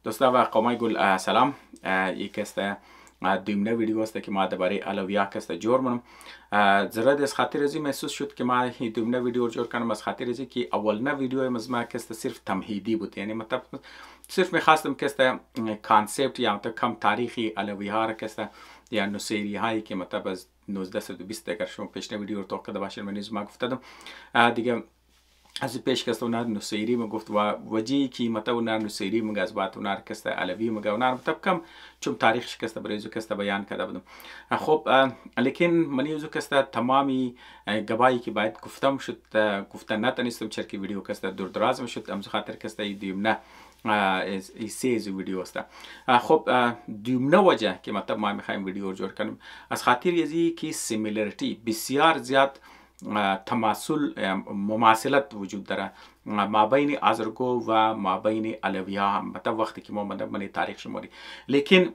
دوستا و قومای گل سلام. یک است دویمنه ویدیو است که ما درباره علویا کست جور منم. زرد از خاطر ازی محسوس شد که ما دویمنه ویدیو جور کنم از خاطر ازی که اولنه ویدیو ما کست صرف تمهیدی بود، یعنی مطلب صرف میخواستم کست کانسپت یا کم تاریخی علویا را کست یا نوسیری هایی که مطلب از 1920 اگر شما پیشنه ویدیو رو توقع باشین من از ما گفتم دیگه از پیش کست اونار نوسیری میگفت و وجهی که مطلب اونار نوسیری میگه از بعد اونار کست علوی میگه اونار مطلب کم چون تاریخش کست برای زو کست بیان کرده بودم. خب لیکن منی زو کست تمامی گبایی که باید گفتم شد گفتن نتونستم چرکی ویدیو کست دور دراز میشد امز خاطر کست دیوم نه سیز ویدیو است. خب دیومنه وجه که مطلب ما میخوایم ویدیو جور کنیم از خاطر یزی که سیمیلریتی بسیار زیاد تماثل مماثلت وجود داره ما بین آزرگو و ما بین علویا هم مطلب وقتی که ما من تاریخ شماری لیکن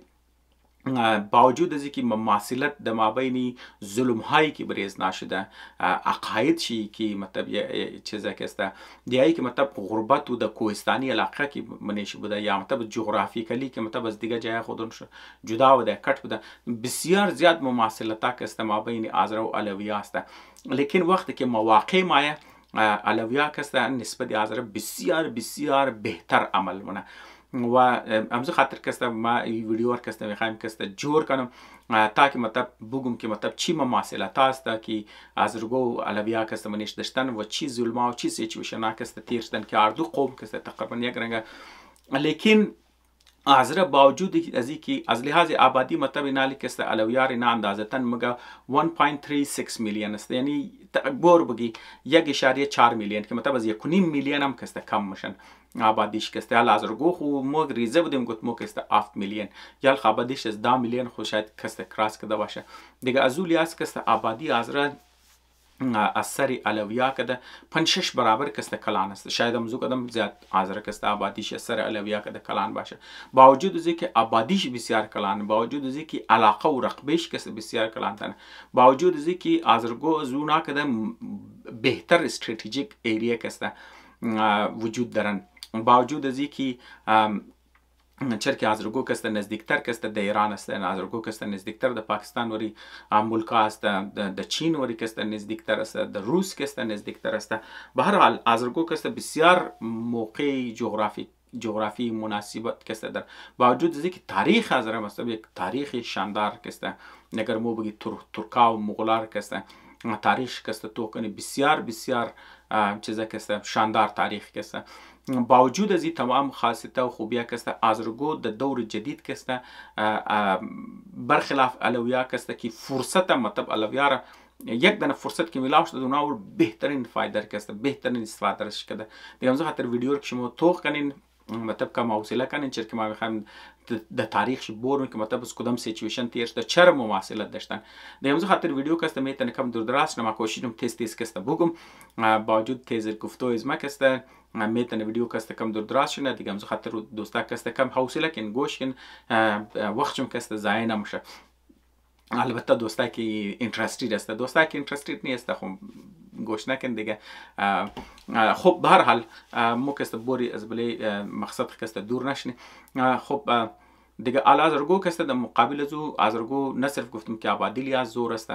باوجود از اینکه مماثلت در ما بین ظلم هایی که بریز نشده عقاید شی که مطلب یه چیزی که است دیایی که مطلب غربت و در کوهستانی علاقه که منیش بوده یا مطلب جغرافیکلی که مطلب از دیگه جای خودون جدا بوده کٹ بوده بسیار زیاد مماثلت که است ما بین آزرا و علویا است. لیکن وقتی که مواقع مایه علویا که نسبت آزرا بسیار بسیار بهتر عمل منه و امز خاطر کست ما ویدیو کست میخوایم کست جور کنم تا که مطلب بگم که مطلب چی مماثلت است که آزرگو و علویا کست منیش داشتن و چی ظلم و چی سیچویشن کست تیرشتن که اردو قوم کست تقریبا یک رنگ. لیکن آزرا باوجود از اینکه از لحاظ آبادی مطلب نالی کست علویا ری نه اندازتن مگه 1.36 میلیون است، یعنی بور بگی 1.4 میلیون که مطلب از 1.5 میلیون هم کست کم میشن آبادیش کست حالا آزرگو خو مو ریزه بودیم گفت مو کست 7 میلیون یا آبادیش از 10 میلیون خو شاید کست کراس کرده باشه دیگه از اون لحاظ کست آبادی آزرا از سر علویا کده 5-6 برابر کست کلان است، شاید امزو کدام زیاد آزرا کست آبادیش سر علویا کده کلان باشه باوجود از اینکه آبادیش بسیار کلان باوجود از اینکه علاقه و رقبهش کست بسیار کلان تن باوجود از اینکه آزرگو زونا کده بهتر استراتژیک ایریا کست وجود دارن باوجود از اینکه چرکی آزرگو کست نزدیکتر کست در ایران است آزرگو کست نزدیکتر در پاکستان وری ملکا است در چین وری کست نزدیکتر است در روس کست نزدیکتر است به هر حال آزرگو کست بسیار موقع جغرافی مناسبت کست در باوجود از اینکه تاریخ آزرا مثلا یک تاریخ شاندار کست نگر مو بگی ترکا و مغولار کست تاریخ کست تو کنی بسیار بسیار چیزا کست شاندار تاریخ کست باوجود از این تمام خاصیت و خوبیه کست آزرگو در دور جدید کست برخلاف علویا کست که فرصت مطلب علویا را یک دانه فرصت که میلاو شده اونا اور بهترین فایده کست بهترین استفاده رش کرده دیگه امروز خاطر ویدیو رو که شما توخ کنین مطلب کم حوصله کنین چرا که ما میخوایم در تاریخش بورن که مطلب از کدام سیچویشن تیرش در چرا مماثلت داشتن دیگه امروز خاطر ویدیو کست میتونه کم دور دراز نما کوشیدم تست کست بگم با وجود تیز گفتو از ما کست میتونه ویدیو کست کم دور دراز شونه دیگه امروز خاطر دوستا کست کم حوصله کن گوش کن وقتشم کست ضایع نمیشه. البته دوستا که اینترستید است دوستا که اینترستید نیست خب گوش نکن دیگه. خب به هر حال مو کست بوری از بلی مقصد کست دور نشنی. خب دیگه آزرگو کست در مقابل از او آزرگو نه صرف گفتم که آبادی لیاز زور است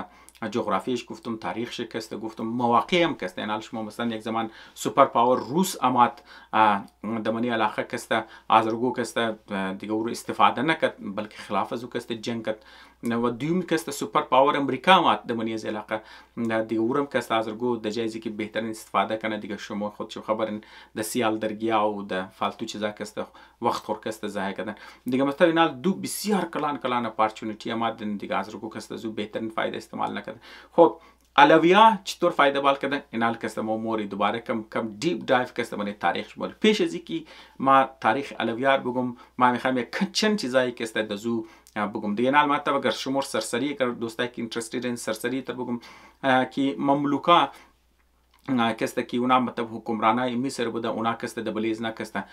جغرافیش گفتم تاریخش کست گفتم مواقع هم کست یعنی شما مثلا یک زمان سوپر پاور روس امات دمنی علاقه کست آزرگو کست دیگه او استفاده نکرد بلکه خلاف از او کست جنگ کرد و دوم کست سوپر پاور امریکا امات دمنی از علاقه دیگه اورم کست آزرگو د جایزی که بهترین استفاده کنه دیگه شما خود شو خبرین د سیال درگیا و د فالتو چیزا کست وقت خور کست ضایع کردن دیگه مثلا اینال دو بسیار کلان اپورتونیتی امات دیگه آزرگو کست زو بهترین فایده استعمال نکرد. خب علویا چطور فایده بال کردن اینال کست ما موری دوباره کم دیپ دایو کست من تاریخ شمال پیش از اینکه ما تاریخ علویا بگم ما میخوایم یک چند چیزایی کست دزو بگم دیگه نال مطلب اگر شمار سرسری اگر دوستایی که اینترستید این سرسری تر بگم که مملوکا کسته که اونا مطلب حکمرانای مصر بوده اونا کسته دبلیز نه کسته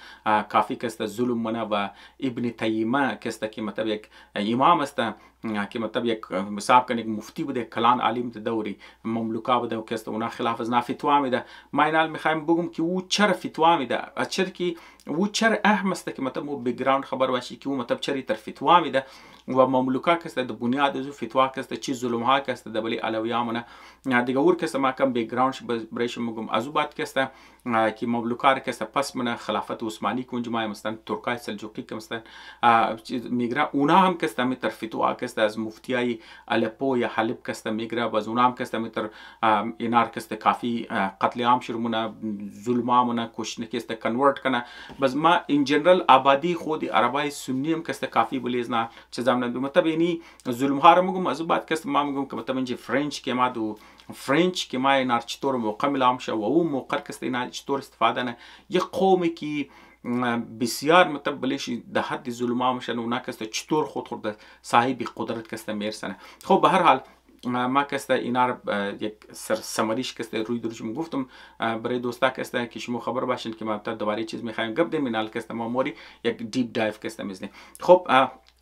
کافی کسته ظلم منه و ابن تیمه کسته که مطلب یک امام است که مطلب یک حساب کنید مفتی بوده کلان عالم دوری مملوکا بوده و کس اونا خلاف از فتوا میده. ما اینال میخوایم بگم که او چرا فتوا میده، از چرا که او چرا اهم است که مطلب او بک‌گراند خبر باشی که او مطلب چری تر فتوا میده و مملوکا کس د بنیاد از فتوا کس چی ظلم ها کس د بلی علویامونه دیگه ور کس ما کم بک‌گراند برایش میگم از او بعد کس که مملوکا کس پس من خلافت عثمانی کنج ما مثلا ترکای سلجوقی که مثلا میگرا اونا هم کس تر فتوا کس از مفتیای الپو یا حلب کس میگرا باز اونا هم کس تر اینار کس کافی قتل عام شرمونه ظلمامونه کشنه کس کنورت کنه بس ما ان جنرال آبادی خود عربای سنی هم کس کافی بلیزنا چیزام نه مطلب یعنی ظلم ها رو میگم از بعد کس ما میگم که مطلب اینجا فرنچ که ما دو فرنچ که ما اینار چطور موقع میلام شو و او موقع کس اینا چطور استفاده نه یک قومی که بسیار مطلب بلیش ده حد ظلم میشن اونا کس چطور خود صاحب قدرت کس میرسنه. خب به هر حال ما کسته اینا یک سمریش کسته روی درشم گفتم برای دوستا کسته که شما خبر باشین که ما دوباره چیز میخوایم گپ دیم اینال کسته ما موری یک دیپ دایو کسته میزنیم. خب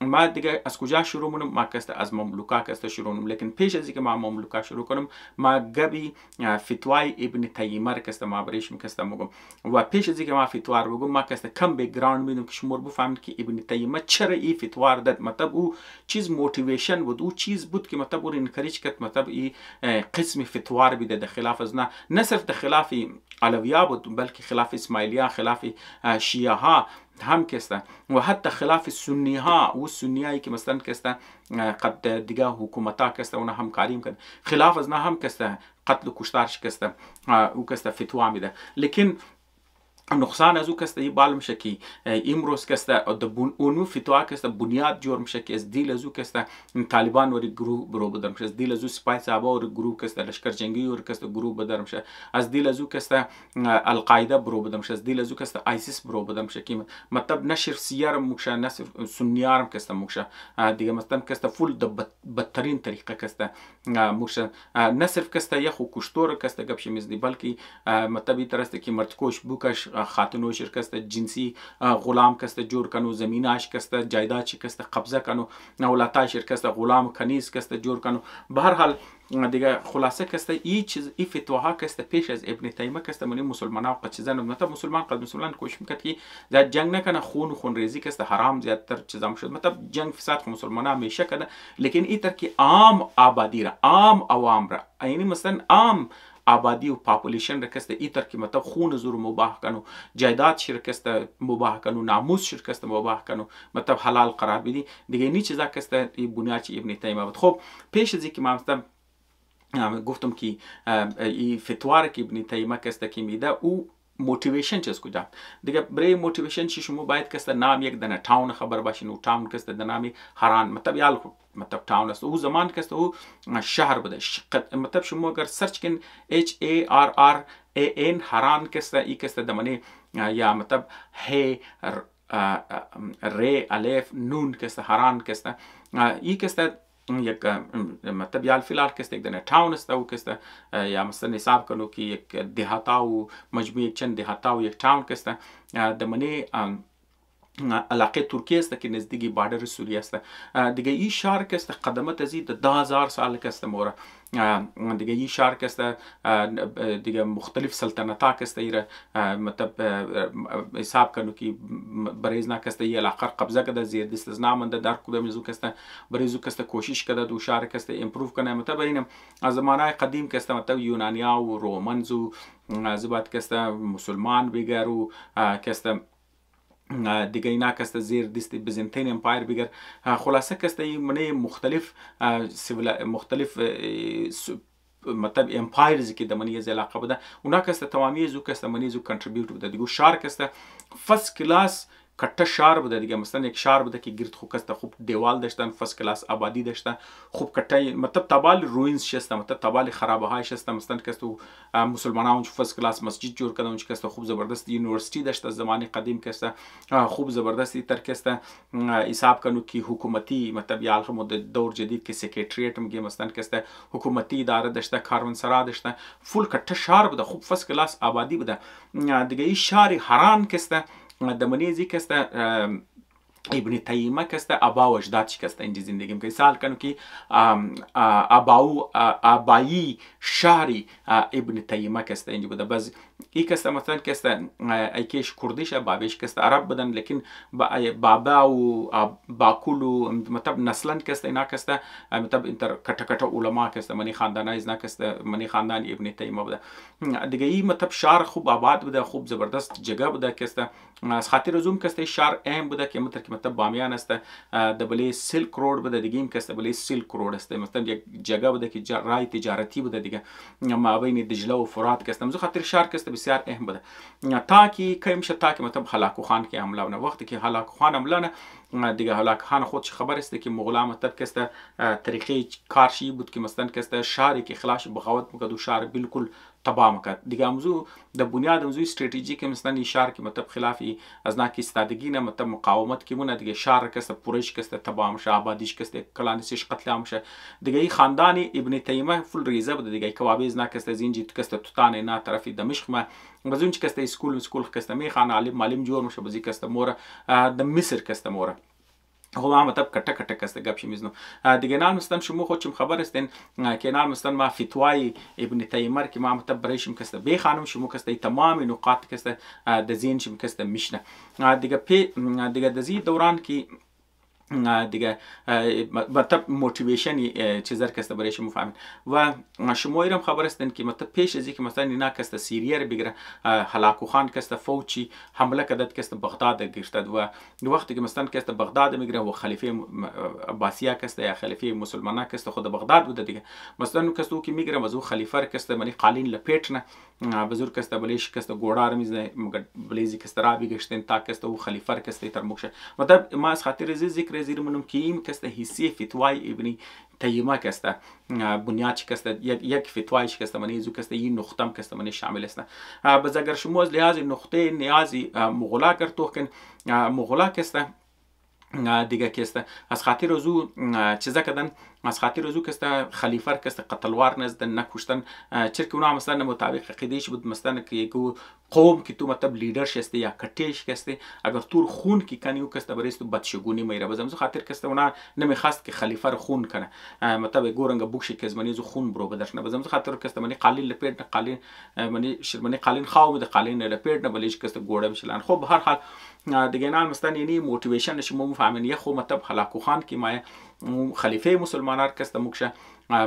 ما دیگه از کجا شروع منم؟ ما کسته از مملوکا کسته شروع کنم، لیکن پیش از اینکه ما مملوکا شروع کنم ما گبی فتوای ابن تیمیه کسته ما بریشم کسته میگم و پیش از اینکه ما فتوا رو بگم ما کسته کم بک‌گراند میدم که شما بفهمید که ابن تیمیه چرا این فتوا داد، مطلب او چیز موتیویشن بود، او چیز بود که مطلب او انکریج کرد مطلب این قسم فتوا رو بده خلاف از نه صرف د خلاف علویا بود بلکه خلاف اسماعیلیا خلاف شیعه ها هم کسته و حتی خلاف سنی ها و سنی هایی که مثلا کسته قد دیگه حکومت ها کسته اونا همکاری میکنه خلاف از نه هم کسته قتل و کشتار شکسته او کسته فتوا میده. لیکن نقصان از او کسته بال میشه که امروز کسته اونو فتوا کسته بنیاد جور میشه که از دیل از او کسته طالبان ور گروه برو بدر میشه، از دیل از او سپاه صحابه ور گروه کسته لشکر جنگی ور کسته گروه بدر میشه، از دیل از او کسته القاعده برو بدر میشه، از دیل از او کسته آیسیس برو بدر میشه که مطلب نشر سیار مکشه نصف سنیارم کسته مکشه دیگه مثلا کسته فول د بدترین طریقه کسته مکشه نه صرف کسته یخو کشتور کسته گپش میزنی بلکه مطلب ترسته که مرتکوش بوکش خاتونو شرکست جنسی غلام کست جور کنو زمیناش کست جایداد کست قبضه کنو نولتا شرکست غلام کنیز کست جور کنو. به هر حال دیگه خلاصه کسته این چیز این فتواها کسته پیش از ابن تیمیه کسته منی مسلمان ها چیزا مطلب مسلمان قد مسلمان کوشش میکرد که زیاد جنگ نکنه خون ریزی کسته حرام زیادتر چیزا شد مطلب جنگ فساد خو مسلمان ها همیشه کده لیکن این تر که عام آبادی را عام عوام را یعنی مثلا عام آبادی و پاپولیشن رکسته ایتر که مطلب خون زور مباح کنو جایداد شرکسته مباح کنو ناموس شرکسته مباح کنو مطلب حلال قرار بدی دیگه نی چیزا کسته بنیاد ابن تیمیه بود. خب پیش از اینکه ما مثلا گفتم که این فتوا که ابن تیمیه کسته که میده او موتیویشن چیز کجا دیگه برای موتیویشن چی شما باید کسته نام یک دنه تاون خبر باشین و تاون کسته دنامی هران مطلب یال مطلب تاون است او زمان کسته او شهر بوده مطلب شما اگر سرچ کن HARRAN هران کسته ای کسته دمنه یا مطلب هی ری الف نون کسته هران کسته ای کسته یک مطلب یال فی الحال کسته یک دنه تاون است او کسته یا مثلا حساب کنو که یک دهاتا و مجموعه چند دهاتا و یک تاون کسته دمنه علاقه ترکیه است که نزدیکی بارڈر سوریه است دیگه این شهر که است قدمت ازی 10,000 سال که است مورا دیگه این شهر که است دیگه مختلف سلطنت‌ها که است ایره مطلب حساب کنو که بریزنا که است این علاقه قبضه کرده زیر استثنامنده در کدام زو که است بریزو که است کوشش کرده دو شهر که است امپروو کنه مطلب اینم از زمانه قدیم که است مطلب یونانیا و رومنزو زبات که است مسلمان بگرو که است دیگه اینا کسته زیر دست بیزنطین امپایر بگر خلاصه کسته منه مختلف مطلب امپایرز که دمنی از علاقه بوده اونا کسته تمامی زو کسته منی زو کنتریبیوت بوده دیگه شهر کسته فرست کلاس کټه شهر بوده دیگه مثلا یک شهر بوده که گرد خوب کسته خوب دیوال داشتن فرست کلاس آبادی داشتن خوب کټه مطلب تبال روینز شسته مطلب تبال خرابه های شسته مثلا کسته مسلمانان فرست کلاس مسجد جور کردن که کسته خوب زبردست یونیورسیتی داشته زمانی قدیم کسته خوب زبردستی تر کسته حساب کنو که حکومتی مطلب یا الخمود دور جدید که سکرتریت میگه مثلا کسته حکومتی اداره داشته کاروانسرا داشته فول کټه شهر بوده خوب فرست کلاس آبادی بوده دیگه این شهر هران کسته دمنی زی کسته ابن تیمیه کسته آبا و اجداد شکسته اینجا زندگی میکنه. سال کنو که آبایی شهری ابن تیمیه کسته اینجا بوده. باز ای کسته مثلا کسته ایکیش کردیش بابیش کسته عرب بودن، لیکن بابا و باکول و مطلب نسلن کسته اینا کسته مطلب انتر کتا کتا علما کسته منی خاندان ایزنا کسته منی خاندان ابن تیمیه بوده دیگه. ای مطلب شهر خوب آباد بوده، خوب زبردست جگه بوده کسته. از خاطر زوم کسته شهر اهم بوده که مطلب بامیان است دبلی سیلک رود بوده دیگه. این کسته بلی سیلک رود است، مثلا یک جگه بوده که رای تجارتی بوده دیگه ما بین دجله و فرات کسته. مزو خاطر شهر کسته بسیار اهم بوده. تا کی میشه تا کی مطلب هلاکو خان که حمله ونه وقتی که هلاکو خان حمله نه دیگه هلاکو خان خود خبر است که مغلا مطلب کسته طریقه کارشی بود که مثلا کسته شهری که خلاص بغاوت میکرد و شهر بالکل تباه میکرد دیگه. امزو د بنیاد امزو استراتژی که مثلا این شهر که مطلب خلافی از ناک استادگی نه مطلب مقاومت که مونه دیگه شهر کسته پورش کسته تباه میشه، آبادیش کسته کلانسیش قتل عام شه دیگه. این خاندان ابن تیمیه فول ریزه بود دیگه. کوابیز نه کسته زینجی کسته توتان نه طرف دمشق ما بزون کسته اسکول کسته می خان عالم جور میشه بزی کسته موره د مصر کسته موره هو مطلب کټه کټه کسته گپ شمیزنو دیگه. نال مستن شما خود چم خبر استین که نال مستن ما فتوای ابن تیمیه که ما مطلب برایشم کسته بی خانم شما کسته تمام نقاط کسته د زین شم کسته میشنه دیگه دزی دوران که دیگه مطلب موتیویشن چیزر کسته برای شما فهمید و شما ایرم خبر استن که مطلب پیش از اینکه مثلا اینا کسته سیریه رو بگیره هلاکو خان کسته فوچی حمله کردد کسته بغداد گرفتد و وقتی که مثلا کسته بغداد میگیره و خلیفه عباسیه کسته یا خلیفه مسلمانان کسته خود بغداد بوده دیگه. مثلا کسته که میگیره مزو خلیفه کسته منی قالین لپیټنه بزرگ کسته بلیش کسته گوڑار میزنه بلیزی کسته را بگشتن تا کسته و خلیفه کسته تر مخشه. مطلب ما از خاطر ذکر زیر منم که این کسته حسی فتوای ابن تیمیه کسته بنیاد کسته یک فتوایش کسته منی زو کسته این نقطم کسته منی شامل است. باز اگر شما از لحاظ نقطه نیازی مغلا کرتو کن مغلا کسته دیگه کسته از خاطر زو چیزا کدن از خاطر زو کسته خلیفه کسته قتلوار نزد نکشتن چرک اونا مثلا مطابق عقیدهش بود مثلا که یکو قوم که تو مطلب لیدر شسته یا کتیش کسته اگر تور خون کی کنیو کسته برای تو بدشگونی میره بازم زو خاطر کسته اونا نمیخواست که خلیفه رو خون کنه مطلب گورنگ بوکش که زمانی زو خون برو بدرشنه بازم زو خاطر کسته منی قلیل لپیت قلیل منی شرمنی قلیل خاو بده قلیل لپیت نه بلیش کسته گوڑه بشلن. خب هر حال دیگه نه مثلا یعنی موتیویشن شما مفهمین یه خو مطلب هلاکو خان کی ما خلیفه مسلمانان کسته مکشه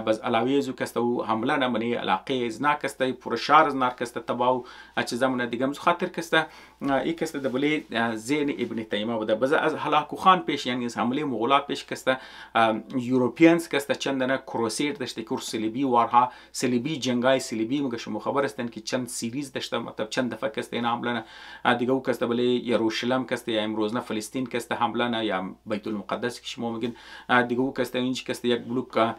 باز علاوه زو کسته و حمله نه منی علاقه از نا کسته پور شهر از نار کسته تباو چه زمانه دیگه مزو خاطر کسته ای کسته دبلی زین ابن تیمیه بوده. باز از هلاکو خان پیش یعنی از حمله مغولات پیش کسته یوروپیانز کسته چندانه کروسیر داشته کور صلیبی وارها صلیبی جنگای صلیبی مگه شما خبر استن که چند سیریز داشته مطلب چند دفعه کسته اینا حمله نه دیگه او کسته بلی یروشلم کسته یا امروز نه فلسطین کسته حمله نه یا بیت المقدس که شما میگین دیگه او کسته اینج کسته یک بلوک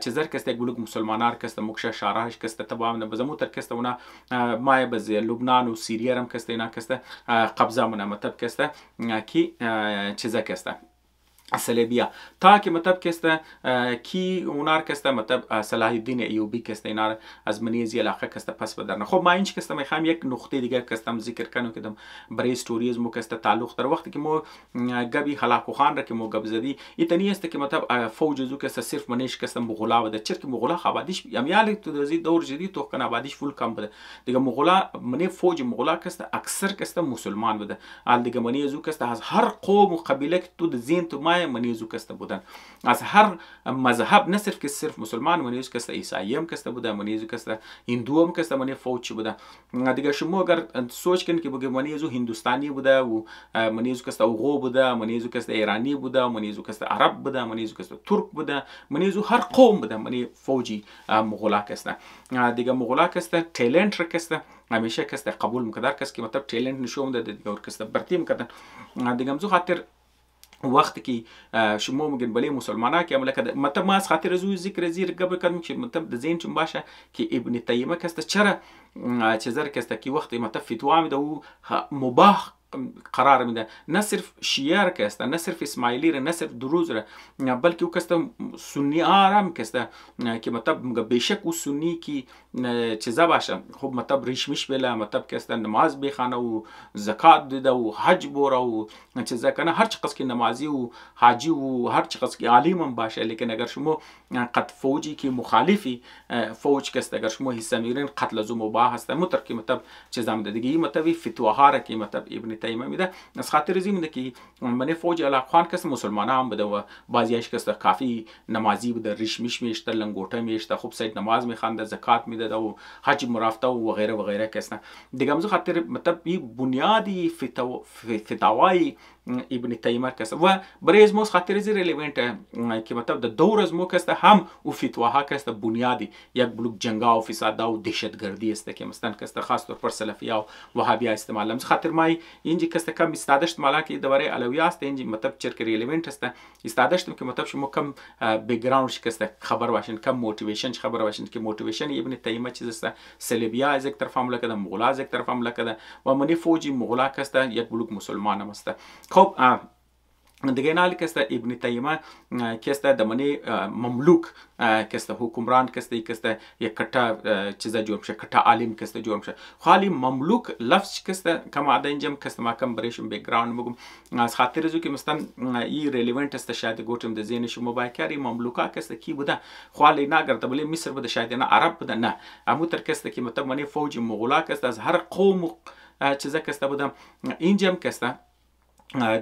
چیزر کسته یک بلوک مسلمانار کسته مکشه شهرهاش کسته تبام نه بزمو تر کسته اونا مای بز لبنان و سوریه هم کسته اینا کسته قبضه مونه مطلب کسته کی چیزا کسته صلیبیه تا که مطلب کسته کی اونار کسته مطلب صلاح الدین ایوبی کسته اینا از منیزی علاقه کسته پس بدرنه. خب ما اینج کسته میخوام یک نقطه دیگه کستم ذکر کنم که دم برای استوریز مو کسته تعلق در وقتی که مو گبی هلاکو خان را که مو گب زدی ایتنی است که مطلب فوج زو کسته صرف منیش کسته مغولا بده چرک مغولا آبادیش یالی تو دزی دور جدید تو کنه آبادیش فول کم بده دیگه مغولا منی فوج مغولا کسته اکثر کسته مسلمان بده ال دیگه منی زو کسته از هر قوم و قبیله که تو زین تو منیزو کسته بودن از هر مذهب نه صرف که صرف مسلمان منیزو کسته عیسایی هم کسته بودن منیزو کسته هندو هم کسته منی فوج بودن دیگه شما اگر سوچ کن که بگه منیزو هندوستانی بوده و منیزو کسته اوغو بوده منیزو کسته ایرانی بوده منیزو کسته عرب بوده منیزو کسته ترک بوده منیزو هر قوم بوده منی فوجی مغولا کسته دیگه مغولا کسته ټیلنت را کسته همیشه کسته قبول میکرد کس که مطلب ټیلنت نشون ده دیگه اور کسته برتی میکردن دیگه مزو خاطر وقتی که شما میگن بله مسلمانان که عمل کرده مطلب ما از خاطر زوی ذکر زیر قبل کردم که مطلب د ذهن چون باشه که ابن تیمیه کسته چرا چیزر کسته که وقتی مطلب فتوا میده و مباح قرار میده، نه صرف شیعه که است، نه صرف اسماعیلی را، نه صرف دروز را، بلکه او کسته سنی آرام کسته که مطلب بیشک او سنی کی چیزا باشه خب مطلب ریشمیش بله مطلب کسته نماز بخانه و زکات بده و حج بوره و چیزا کنه، هر چقدر که نمازی و حاجی و هر چقدر که عالم هم باشه، لیکن اگر شما قد فوجی که مخالفی فوج کسته اگر شما حصه میگیرین قتل از مباح هست، متر که مطلب چیزا میده دیگه. این مطلب فتواها را که مطلب ابن تیمیه میده از خاطر ازی میده که من فوج علاقوان کس مسلمان هم بده و بعضیش کس کافی نمازی بوده، ریشمیش میشته، لنگوټه میشته، خوب سید نماز میخوانده، زکات میده و حج مرافته و غیره و غیره کسنه دیگه. مزو خاطر مطلب این بنیادی فتاوای ابن تیمیه کس و برای از موس خاطر ازی ریلیونت که مطلب د دور از مو کسته هم او فتواها کسته بنیادی یک بلوک جنگا و فسادا و دهشتگردی است که مثلا کسته خاص طور پر سلفیا و وهابیا استعمال. مزو خاطر مای اینجی کسته کم استادشت مالا که دوره علوی است اینجی مطلب چرک ریلیونت است استادشتم که مطلب شما کم بکگراند کسته خبر باشین، کم موتیویشن خبر باشین که موتیویشن ابن تیمیه چیز است، سلبیا از یک طرف حمله کده، مغولا از یک طرف حمله کده و منی فوجی مغولا کسته یک بلوک مسلمان هم است. خب دیگه نالی کسته ابن تیمیه کسته دمنی مملوک کسته حکمران کسته کسته یک کتا چیزا جور میشه، کتا عالم کسته جور میشه. خالی مملوک لفظ کسته کم عده اینجام کسته ما کم بریشم بکگراند بگم از خاطر ازو که مثلا این ریلیونت است شاید گوتم د ذهن شما باکاری مملوکا کسته کی بوده، خالی نگرد بله مصر بوده، شاید نه عرب بوده، نه امو تر کسته که مطلب منی فوج مغولا کسته از هر قوم چیزا کسته بوده اینجام کسته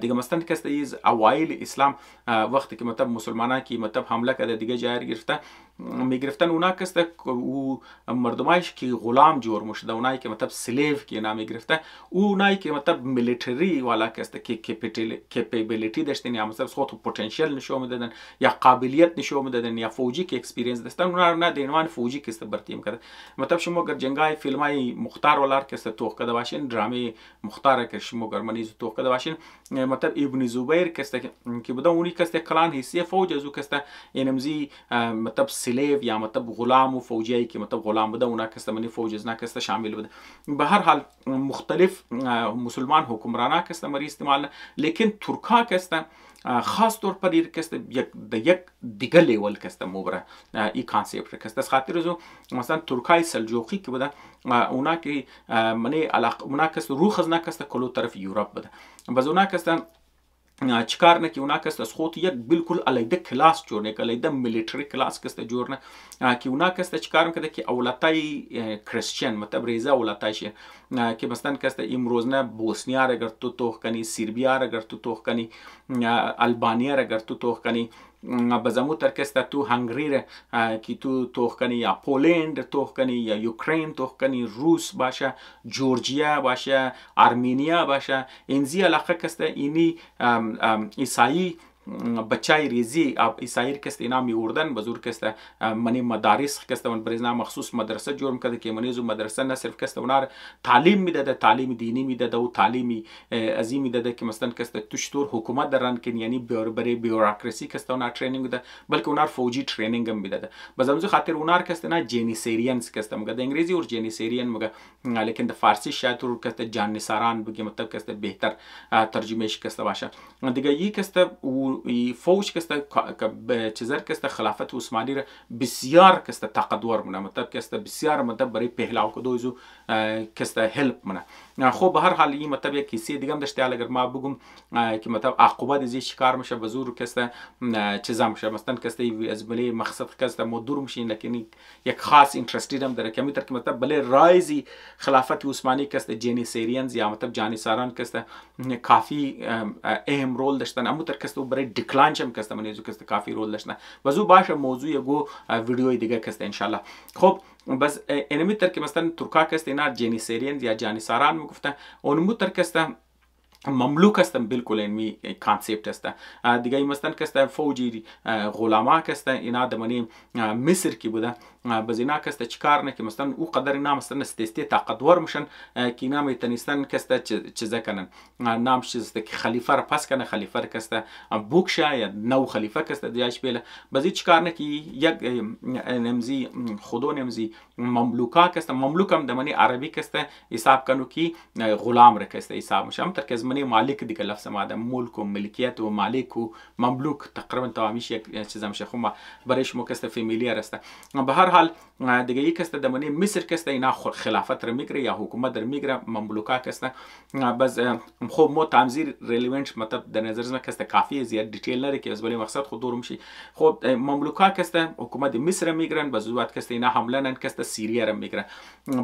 دیگه مثلا کسته ایز اوایل اسلام وقتی که مطلب مسلمانان کی مطلب حمله کرده دیگه جای گرفته میگرفتن اونا کسته او مردمایش که غلام جور مشده، اونایی که مطلب سلیف که نام گرفته، اونایی که مطلب میلیتری والا کسته که کپیبیلیتی داشتن یا مطلب خودت پتانسیل نشون میدادن یا قابلیت نشون میدادن یا فوجی که اکسپریانس داشتن، اونا نه دینوان فوجی کسته برتیم کرده. مطلب شما اگر جنگای فیلمای مختار ولار کسته توخ کرده باشین، درامه مختار که شما اگر منیز توخ کرده باشین، مطلب ابن زبیر کسته که بوده اونی کسته کلان حصه فوج ازو کسته اینمزی مطلب سلیف یا مطلب غلام و فوجی که مطلب غلام بوده اونا کسته منی فوج از کسته شامل بوده. به هر حال مختلف مسلمان حکمرانان کسته مری استعمال، لیکن ترکا کسته خاص طور پر کسته یک دیگه لیول کسته مبره این کانسپت کسته خاطر ازو مثلا ترکای سلجوقی که بوده اونا که منی علاقه اونا کسته روح خزنه کسته کلو طرف یورپ بوده، باز اونا کسته چیکار نه که اونا کسته از خود یک بالکل علیده کلاس جور نه، علیده میلیتری کلاس کسته جور نه که اونا کسته چیکار میکنه که اولتای کریسچن مطلب ریزه اولتایش که مثلا کسته امروز نه بوسنیا را اگر تو توخ کنی، سربیا را اگر تو توخ کنی، البانیا را اگر تو توخ کنی، بزمو تر کسته تو هنگری را که تو توخ کنی یا پولند توخ کنی یا یوکرین توخ کنی، روس باشه، جورجیا باشه، آرمینیا باشه، اینزی علاقه کسته اینی عیسایی بچای ریزی عیسایی کسته اینا میوردن بزرگ کسته منی مدارس کسته من برزنا مخصوص مدرسه جور میکرده که منیزو مدرسه نه صرف کسته اونار تعلیم میداده، تعلیم دینی میداده و تعلیم عظیم میداده که مثلا کسته توشتور حکومت درن که یعنی برای بیوروکراسی کسته اونار ترینینگ ده، بلکه اونار فوجی ترینینگ هم میداده. بازمزو خاطر اونار کسته نه جنیسریانز کسته مگه انگلیسی اور جنیسریان مگه، لیکن د فارسی شاید رو کسته جانیساران بگه مطلب کسته بهتر ترجمهش کسته باشه دیگه. ی کسته فوج کسته چیزر کسته خلافت عثمانی را بسیار کسته طاقتور منه، مطلب کسته بسیار مطلب برای پهلاو کدوزو کسته هلپ منه. خب به هر حال این مطلب یک کیسه دیگه هم داشته، اگر ما بگم که مطلب عقوبت از شکار میشه بزور کسته چیزا میشه، مثلا کسته از بله مقصد کسته مدور میشین، لیکن یک خاص اینترستید هم داره که میتر که مطلب بله رایزی خلافت عثمانی کسته جنیسریانز یا مطلب جانیساران کسته کافی اهم رول داشتن، اما تر کسته برای دیکلاین هم کسته منیزو کسته کافی رول داشتن. وزو باشه موضوع گو ویدیو دیگه کسته انشالله. خب بس اینمی تر که مثلا ترکا کسته اینا جنیسریانز یا جانیساران میگفتن، اونمو تر کسته مملوک هستن بالکل علمی کانسپت است. دیگه مثلا که فوجی غلاما که اینا دمانی مصر کی بوده باز اینا که چیکار نه که مثلا او قدر اینا مثلا استستی طاقتور میشن که اینا میتونستن که چیزا کنن نام چیز که خلیفه را پس کنه خلیفه که بوکشه یا نو خلیفه که دیاش بیله باز چیکار نه که یک نمزی خودو نمزی مملوکا که مملوک هم دمانی عربی که حساب کنو کی غلام را که حساب میشه هم تر که زمانی مالک دیگه لفظ ماده ملک و ملکیت و مالک و مملوک تقریبا تمامیش یک چیز میشه خب برای شما که فامیلیار است. به هر حال دیگه یک است دمانی مصر که اینا خلافت را میگیره یا حکومت را میگیره مملوکا که بس خب مو تمزیر ریلیونت مطلب در نظر ما که کافی زیاد دیتیل نره که از ولی مقصد خود دور میشه. خب مملوکا که حکومت مصر میگیرن بس وقت که اینا حمله نن که سوریه را میگیره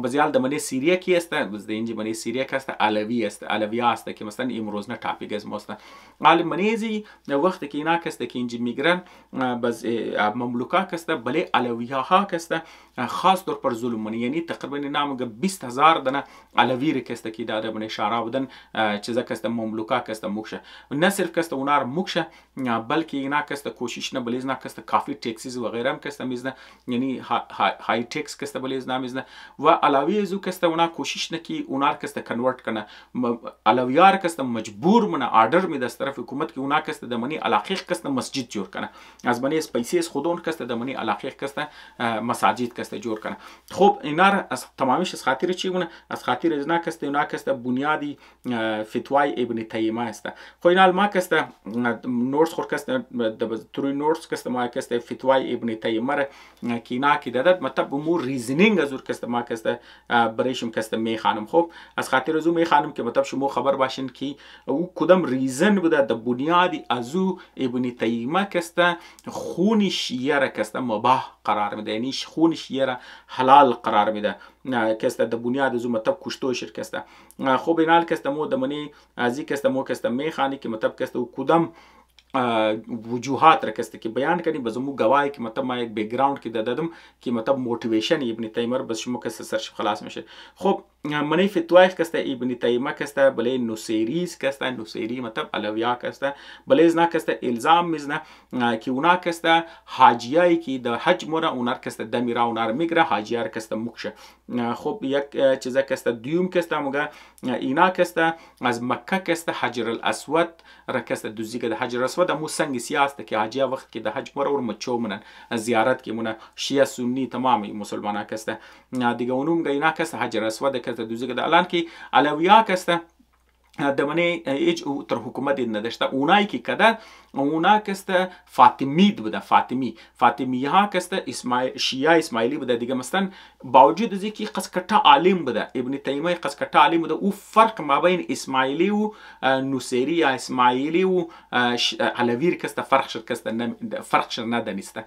بزیال دمانی سوریه کی است بس اینجا دمانی سوریه که علوی است علوی است که مثلا امروز نه تاپیک از ماست عالم منیزی وقتی که اینا که اینجا میگیرن بس مملوکا که بله علوی ها که خاص طور پر ظلم یعنی تقریبا نامو 20000 دنه علوی که کی داده بن اشاره بودن چیزا که مملوکا که موکشه نه صرف که اونار موکشه بلکه اینا که کوشش نه بلیز نه که کافی ټیکسز و غیره هم که میزنه یعنی های ټیکس که بلیز نه میزنه و علوی زو که اونا کوشش نه کی اونار که کنورت کنه علویار که مجبور منه آرډر می د طرف حکومت کی اونا که دمنی علاقه که مسجد جوړ کنه از بنی پیسې خودون که دمنی علاقه که مساجد که جوړ کنه. خب اینا از تمامیش از خاطر چی مونه از خاطر از نه که اونا که بنیادی فتوای ابن تیمیه است. خو اینا ما که نورس خور که تروی نورس که ما که فتوای ابن تیمیه کی اینا کی دادت مطلب مو ریزنینگ از که ما که برایشم که می خانم. خب از خاطر از می خانم که مطلب شما خبر باشین که او کدام ریزن بوده د بنیادی ازو ابن تیمیه که خون شیعه را که مباح قرار میده یعنی خون شیعه را حلال قرار میده که د بنیاد ازو مطلب کشتو شر که خب اینال که مو دمنی ازی که مو که می خانی که مطلب که کدام وجوهات را که بیان کنی بزمو گواهی که مطلب ما یک بیکگراند که دادم که مطلب موتیویشن ابن تیمیه بس شما که سرچ خلاص میشه. خب منی فتوای که ابن تیمیه که بله نوسیریز که نوسیری مطلب علویا که بله ازنا که الزام میزنه که اونا که حاجیایی که د حج مورا اونار که دمیرا اونار میگره حاجیار که موکشه. خب یک چیزا که دیوم که موگه اینا که از مکه که حجر الاسود را که دوزی که حجر الاسود مو سنگ سیاست که حاجیا وقت که د حج مورا ور مچو منن زیارت که مونه شیعه سنی تمامی مسلمانا که دیگه اونم اینا که حجر الاسود که دوزی که الان که علویا که دمنی ایج تر حکومت نداشته اونایی که کده اونا که فاطمید بوده فاطمیه ها که شیعه اسماعیلی بوده دیگه مثلا باوجود از اینکه قسکتا عالم بوده ابن تیمیه قسکتا عالم بوده او فرق ما بین اسماعیلی و نوسیری یا اسماعیلی و علوی که فرق شر ندانسته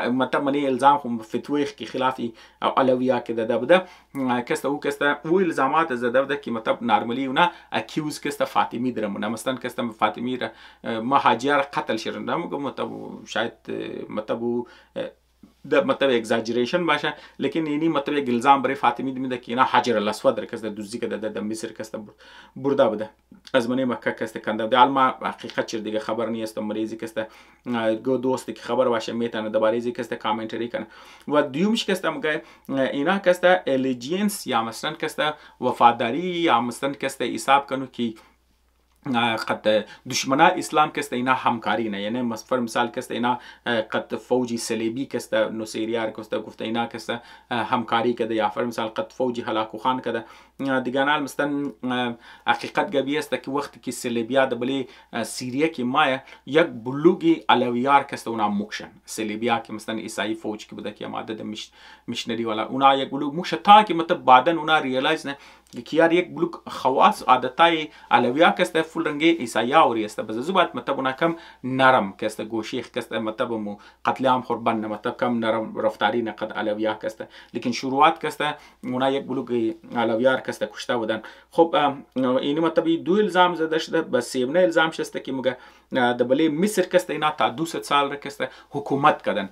مطلب منی الزام خو فتوی که خلافی علویه که داده بوده که او الزامات زده بوده که مطلب نرمالی اونا اکیوز که فاطمی درمونه مثلا که فاطمی را ما حاجیار قتل شدن مطلب شاید مطلب مطلب اگزاجریشن باشه لیکن اینی مطلب یک الزام برای فاطمی میده که اینا حجر الاسود را که دوزی که د مصر که برده بوده از منی مکه که کنده بوده. ما حقیقت چر دیگه خبر نیست مریضی که گو دوستی که خبر باشه میتونه درباره ازی که کامنتری کنه. و دیومش که مگه اینا که الیجینس یا مثلا که وفاداری یا مثلا که حساب کنو که قد دشمنا اسلام که اینا همکاری نه یعنی مثال که اینا قد فوجی صلیبی که نوسیریار که گفته اینا که همکاری کده یا مثال قد فوجی هلاکو خان کده دیگه نال مثلا حقیقت گبی است که وقتی که صلیبیا د بلی سوریه که ما یک بلوگی علویار که اونا موکشن صلیبیا که مثلا عیسائی فوج که بوده که ماده میشنری والا اونا یک بلوگ موکشه تا که مطلب بعدن اونا ریالایز نه که یار یک بلوک خواص عادتای علویا که فول رنگی عیسایا اوری است بس زبات مطلب اونا کم نرم که گوشیخ که مطلب مو قتل عام قربان نه مطلب کم نرم رفتاری نه قد علویا که لیکن شروعات که اونا یک بلوک علویار که کشته بودن. خب این مطلب دو الزام زده شده بس سیمنه الزام شسته که مگه د بلی مصر که اینا تا 200 سال را که حکومت کردن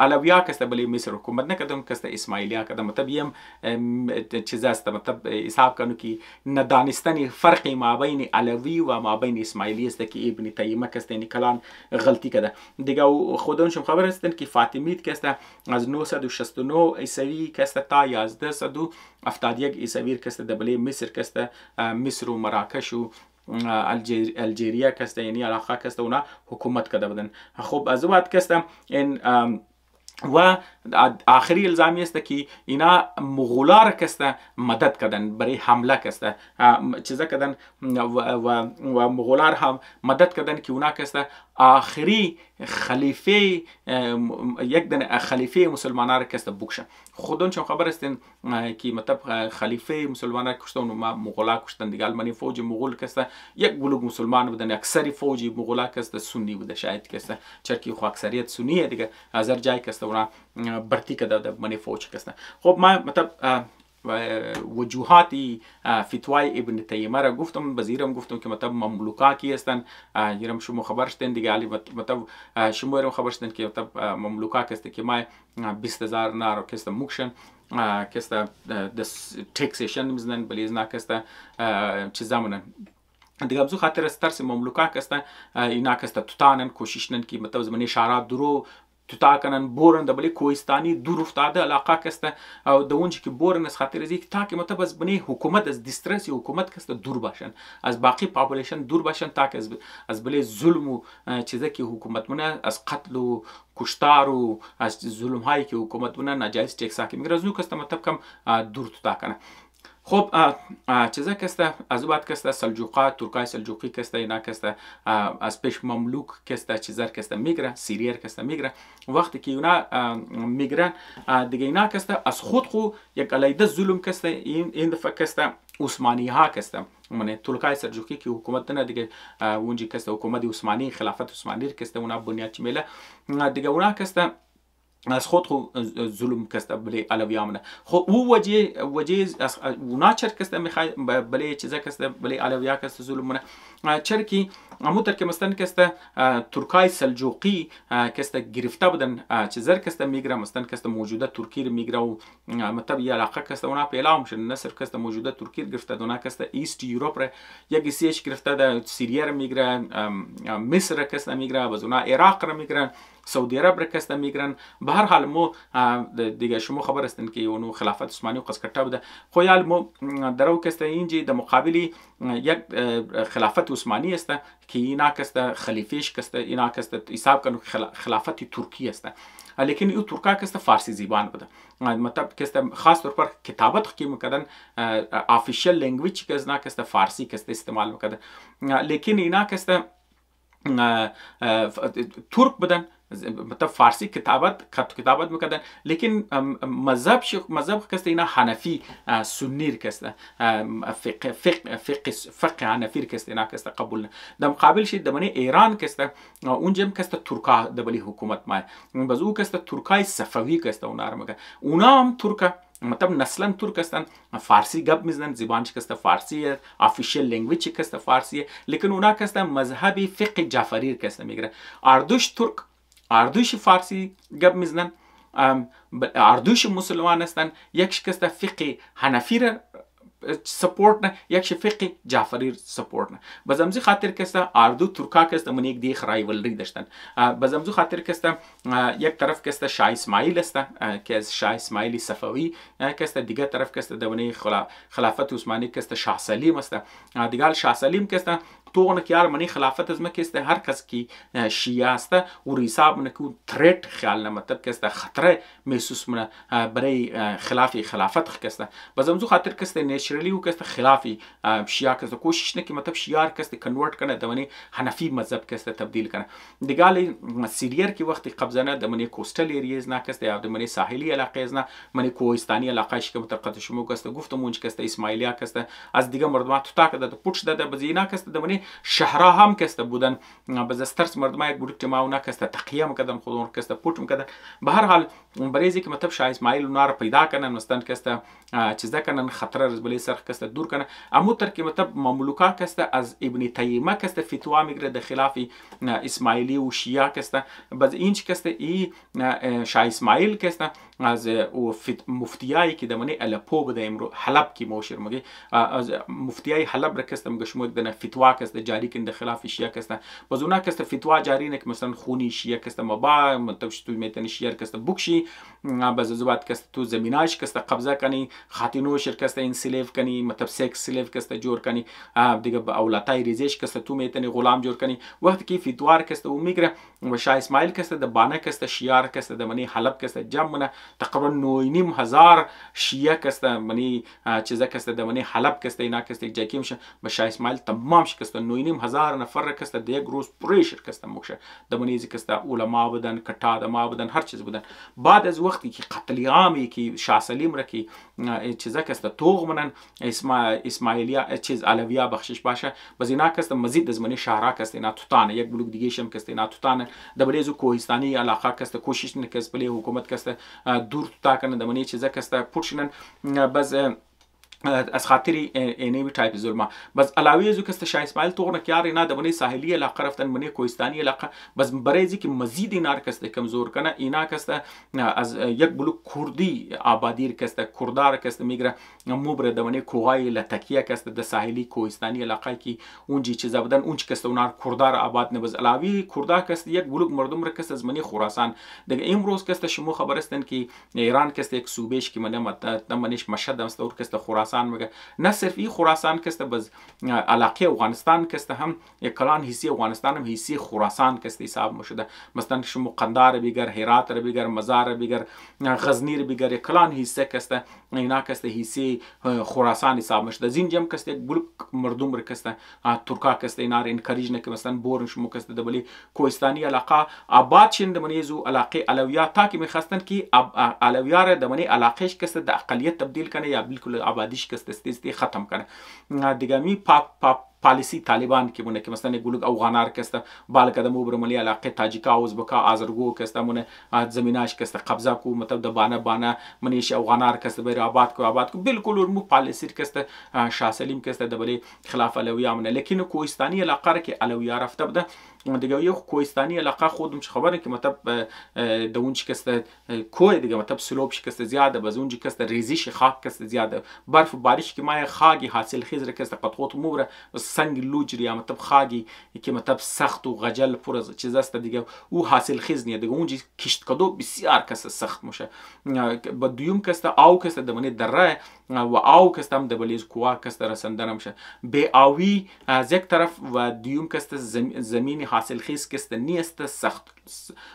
علویا کست بلی مصر حکومت نکردن کست اسماعیلیا کردن مطلب یم چیز است مطلب حساب کنو که ندانستن فرق ما بین علوی و ما بین اسماعیلی است که ابن تیمیه کست یعنی کلان غلطی کرده دیگه خودشون خبر هستن که فاطمیت کست از 969 عیسوی کست تا 1171 عیسوی کست دبلی مصر کست مصر و مراکش و الجیریا کست یعنی علاقه کست اونا حکومت کرده بودن. خب از بعد کست این و آخری الزامی است که اینا مغولا را کست مدد کردن برای حمله کست چیزا کردن و مغولا را هم مدد کردن که اونا کست آخری خلیفه یک دن خلیفه مسلمانان را کست بکشن. خودون چون خبر استن که مطلب خلیفه مسلمانان کشتن و مغولا کشتن دیگه المانی فوج مغول کست یک بلوک مسلمان بودن اکثری فوج مغولا کست سنی بوده شاید کست چرکی خو اکثریت سنیه دیگه از هر جای کست اونا برتی کده در منی فوج کست. خب ما مطلب وجوهاتی فتوای ابن تیمیه را گفتم بزیرم گفتم که مطلب مملوکا کی هستن یرم شما خبر شدن دیگه علی مطلب شما یرم خبر شدن که مطلب مملوکا کست که ما 20000 نارو کست موکشن کست د ټیکسیشن میزنن بلیزنا کست چیزامون دیگه بزو خاطر استرس مملوکا کست اینا کست توتانن کوششنن که مطلب زمانی اشارات درو تا کنن بورن د بلی کوهستانی دور افتاده علاقه کسته او د اونجا که بورن از خاطر ازی تا که مطلب از بنی حکومت از دیسترسی حکومت کسته دور باشن از باقی پاپولیشن دور باشن تا که از بلی ظلم و چیزه که حکومت مونه از قتل و کشتار و از ظلم هایی که حکومت مونه ناجایز ټیکس حاکم میگه از نو کسته مطلب کم دور تا کنه. خب چیزا کسته از بعد کسته سلجوقا ترکای سلجوقی کسته اینا کسته از پیش مملوک کسته چیزر کسته میگره سیریر کسته میگره وقتی که اونا میگرن دیگه اینا کسته از خود خو یک علیده ظلم کسته این دفعه کسته عثمانی ها کسته من ترکای سلجوقی که حکومت نه دیگه اونجا کسته حکومت عثمانی خلافت عثمانی کسته اونا بنیاد چمیله دیگه اونا کسته از خود خو ظلم کسته بلی علویامونه خو او وجه اونا چر کسته میخوای بلی چیزا کسته بلی علویا کسته ظلمونه چر کی امو تر که مستن کسته ترکای سلجوقی کسته گرفته بودن چیزر کسته میگره مستن کسته موجوده ترکی رو میگره و مطلب یه علاقه کسته اونا پیلام شد نه صرف کسته موجوده ترکی رو گرفته اونا کسته ایست یوروپ رو یک سیش گرفته ده سوریه رو میگره مصر کسته میگره و اونا عراق رو میگره سعودی عرب را کسته میگرن. به هر حال مو دیگه شما خبر هستین که اونو خلافت عثمانی و قسکټه بوده خو یال مو درو کسته اینجی د مقابلی یک خلافت عثمانی است که اینا کسته خلیفهش کسته اینا کسته حساب کنو خلافت ترکی است لیکن او ترکا کسته فارسی زبان بوده مطلب کسته خاص طور پر کتابت کی میکردن آفیشیل لنگویج که از نا کسته فارسی کسته استعمال میکردن لیکن اینا کسته ترک بودن مطلب فارسی کتابت میکردن لیکن مذهب کسته اینا حنفی سنی کسته فقه حنفی کسته اینا کسته قبول نه د مقابل شي د منی ایران کسته اونجا کسته ترکا د بلی حکومت ما بزو کسته ترکای صفوی کسته اونا رمگه اونا هم ترکا مطلب نسلا ترک هستن فارسی گپ میزنن زبانش کسته فارسیه آفیشیل لنگویج کسته فارسیه لیکن اونا کسته مذهبی فقه جعفری کسته میگیره اردوش ترک اردوش فارسی گپ میزنن اردوش مسلمان هستن یک کسته فقه حنفی را سپورت نه یک فقه جعفری سپورت نه بزمزی خاطر کسته اردو ترکا کسته من یک دیخ رایولری داشتن بزمزو خاطر کسته یک طرف کسته شاه اسماعیل است که از شاه اسماعیل صفوی کسته دیگه طرف کسته دونه خلافت عثمانی کسته شاه سلیم است دیگه شاه سلیم کسته تو که یار منی خلافت از مکسته هر کس کی شیعه است و حساب من کو ترت خیال نه مطلب کسته خطر محسوس منه برای خلافت کسته بزمزو خاطر کسته نیچرلی و کسته خلافی شیعه کسته کوشش نه که مطلب شیعه کسته کنورت کنه دونی حنفی مذهب کسته تبدیل کنه دیگه سیریر کی وقتی قبضه نه دونی کوستل ایریز نه کسته یا دونی ساحلی علاقه از نه منی کوهستانی علاقه ش که متقد شما کسته گفتم اونج کسته اسماعیلیا کسته از دیگه مردم تو تا کده پوچ داده بزینا کسته دونی شهرها هم کسته بودن باز از ترس مردم یک بلوک ما اونا کسته تقیه میکردن خود اون کسته پوت میکردن. به هر حال برای که مطلب شاه اسماعیل اونا رو پیدا کنن مستن کسته چیزا کنن خطر از بلی سرخ کسته دور کنن. امو تر که مطلب مملوکا کسته از ابن تیمیه کسته فتوا میگیره در خلاف اسماعیلی و شیعه کسته. باز اینچ کسته ای شاه اسماعیل کسته از مفتیایی که دمنی الپو بده امرو حلب کی موشر مگه از مفتیای حلب را کسته مگه شما دنا فتوا کسته جاری کن در خلاف شیعه کسته. باز اونا کسته فتوا جاری نه که مثلا خونی شیعه کسته مبا مطلب تو میتونی شیعه کسته بکشی باز زبات کسته تو زمیناش کسته قبضه کنی خاتینو شر کسته این سلیف کنی مطلب سکس سلیف کسته جور کنی دیگه با اولادای ریزش کسته تو میتونی غلام جور کنی. وقتی که فتوا کسته و میگره و شاه اسماعیل کسته د بانه کسته شیعه کسته دمنی حلب کسته جمع تقریبا 9,500 شیعه کسته منی چیزا کسته دمنی حلب کسته اینا کسته جاکیم شه به شاه اسماعیل تمام ش کسته 9,500 نفر کسته د یک روز پریشر کسته موشه دمنی کسته علما بودن کټا دما بودن هر چیز بودن. بعد از وقتی که قتل عامی که شاه سلیم را که چیزا کسته توغ منن اسماعیلیا چیز علویا بخشش باشه باز اینا کسته مزید از منی شهرا کسته اینا توتانه یک بلوک دیگه شم کسته اینا توتانه دبلی زو کوهستانی علاقه کسته کوشش نه کس بلی حکومت کسته دور تا کنه دمنی چیزا کسته پورشنن باز از خاطری اینی تایپ ظلمه. بس علاوه از که شاه اسماعیل تو نه کاری نه دمنی ساحلی علاقه رفتن منی کوهستانی علاقه بس برای از که مزید اینا کسته کمزور کنه اینا کسته از یک بلوک کردی آبادی کسته کردار کسته میگره موبر دمنی کوهای لتکیه کسته د ساحلی کوهستانی علاقه کی اونجی چیزا بدن اونچ کسته اونار کردار آباد نه. بس علاوه کردا کسته یک بلوک مردم را کسته از منی خراسان دیگه امروز کسته شما خبر هستن که ایران کسته یک صوبهش که منش مشهد است اور کسته خراسان مگه نه صرف این خراسان کسته باز علاقه افغانستان کسته هم یک کلان حصی افغانستان هم حصی خراسان کسته حساب مشده. مثلا شما قندار بگر هرات رو بگر مزار بگر غزنی رو بگر یک کلان حصه کسته اینا کسته حصی خراسان حساب مشده. زینجم کسته یک بلوک مردم رو کسته ترکا کسته اینا رو انکاریج نه که مثلا بورن شما کسته دبلی کوهستانی علاقه آباد شین دمنی زو علاقه علویات تا که میخواستن که علویار دمنی علاقهش کسته د اقلیت تبدیل کنه یا بالکل آبادیش کسته ختم کنه. دیگه می پالیسی طالبان که مونه که مثلا گلوگ افغانار کسته بال قدم بر ملی علاقه تاجیکا ازبکا آذرگو کسته مونه زمیناش کسته قبضه کو مطلب د بانه منیش افغانار کسته بر آباد کو بالکل مو پالیسی کسته شاه سلیم کسته د بلی خلاف علویه مونه. لیکن کوهستانی علاقه که علویه رفته بده دیگه یو کوهستانی علاقه خودم خبره که مطلب د اونچ کسته کوه دیگه مطلب سلوب کسته زیاده باز اونچ کسته ریزش خاک کسته زیاده برف بارش که ما خاگی حاصل خیز کسته قطوت موره سنگ لوجری یا مطلب خاگی که مطلب سخت و غجل پر از چیز است دیگه او حاصل خیز نیه دیگه اونجی کشت کدو بسیار کسته سخت میشه. با دویم کسته آو کسته دمنی دره و آو کسته هم دبلیز کوه کسته رسندن میشه به آوی از یک طرف و دویم کسته زمین حاصل خیز کسته نیست سخت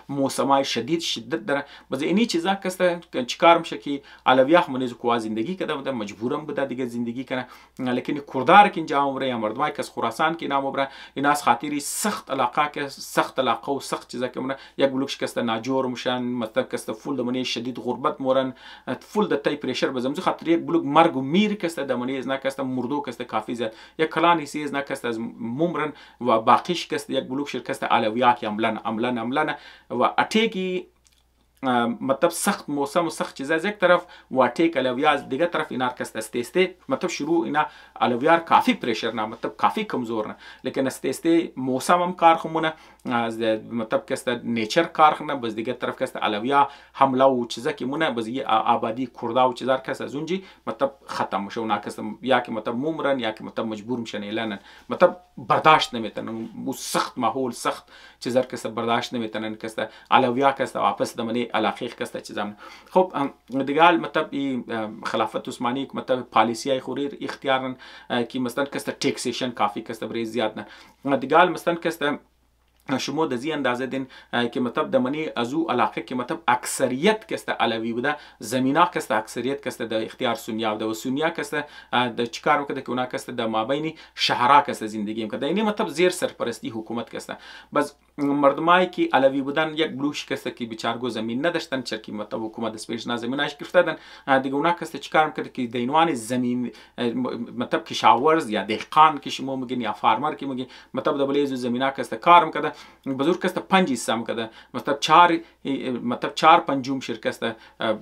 موسمای شدت داره باز اینی چیزا کسته چیکار میشه که علویه منیز کوه زندگی کده بوده مجبورم بوده دیگه زندگی کنه. لیکن کردار که اینجا عمره یا مردمای کس خراسان که نام بره اینا از خاطری سخت علاقه که سخت علاقه و سخت چیزا که مونه یک بلوکش کسته ناجور میشن مطلب کسته فول دمنی شدید غربت مورن فول د تای پرشر بزمز خاطر یک بلوک مرگ و میر کسته دمنی از نه کسته مردو کسته کافی زیاد یک کلانی سی از نه کسته از ممرن و باقیش کسته یک بلوک شرکسته علویه که عملن و اٹیکی مطلب سخت موسم و سخت چیزا از یک طرف و اٹیک علویه از دیگه طرف اینار کسته استیسته مطلب شروع اینا علویار کافی پریشر نه مطلب کافی کمزور نه لیکن استیسته موسم هم کار خمونه از مطلب کسته نیچر کار خنه بس دیگه طرف کسته علویه حمله و چیزا که مونه بس یه آبادی کردا و چیزار کسته از اونجی مطلب ختم میشه اونا کسته یا که مطلب ممرن یا که مطلب مجبور میشن اعلانن مطلب برداشت نمیتونن و سخت ماحول سخت چیزار کسته برداشت نمیتونن کسته علویه کسته واپس دمنی علاقه کسته چیزام. خب دیگه مطلب خلافت عثمانی مطلب پالیسی خوریر اختیارن که مثلا کسته ټیکسیشن کافی کسته بری زیاد نه دیگه مثلا کسته شما د زی اندازه دین که مطلب د منی ازو علاقه که مطلب اکثریت کسته علوی بوده زمینا کسته اکثریت کسته د اختیار سنیا بوده و سنیا کسته د چیکار وکړه که اونا کسته د مابینی شهرا کسته زندگی میکرده اینی مطلب زیر سرپرستی حکومت کسته. بس مردمایی که علوی بودن یک بلوک کسته که بیچارگو زمین نداشتن، چرکی مطلب حکومت از پیش زمینش گرفتن دیگه. اونا کسته چیکار میکرد که دینوان زمین مطلب کشاورز یا دهقان که شما میگین یا فارمر که میگین، مطلب دبلیز زمینا کسته کار میکرد بزرگ کسته 5 حصہ میکرد، مطلب 4 پنجم شرکسته،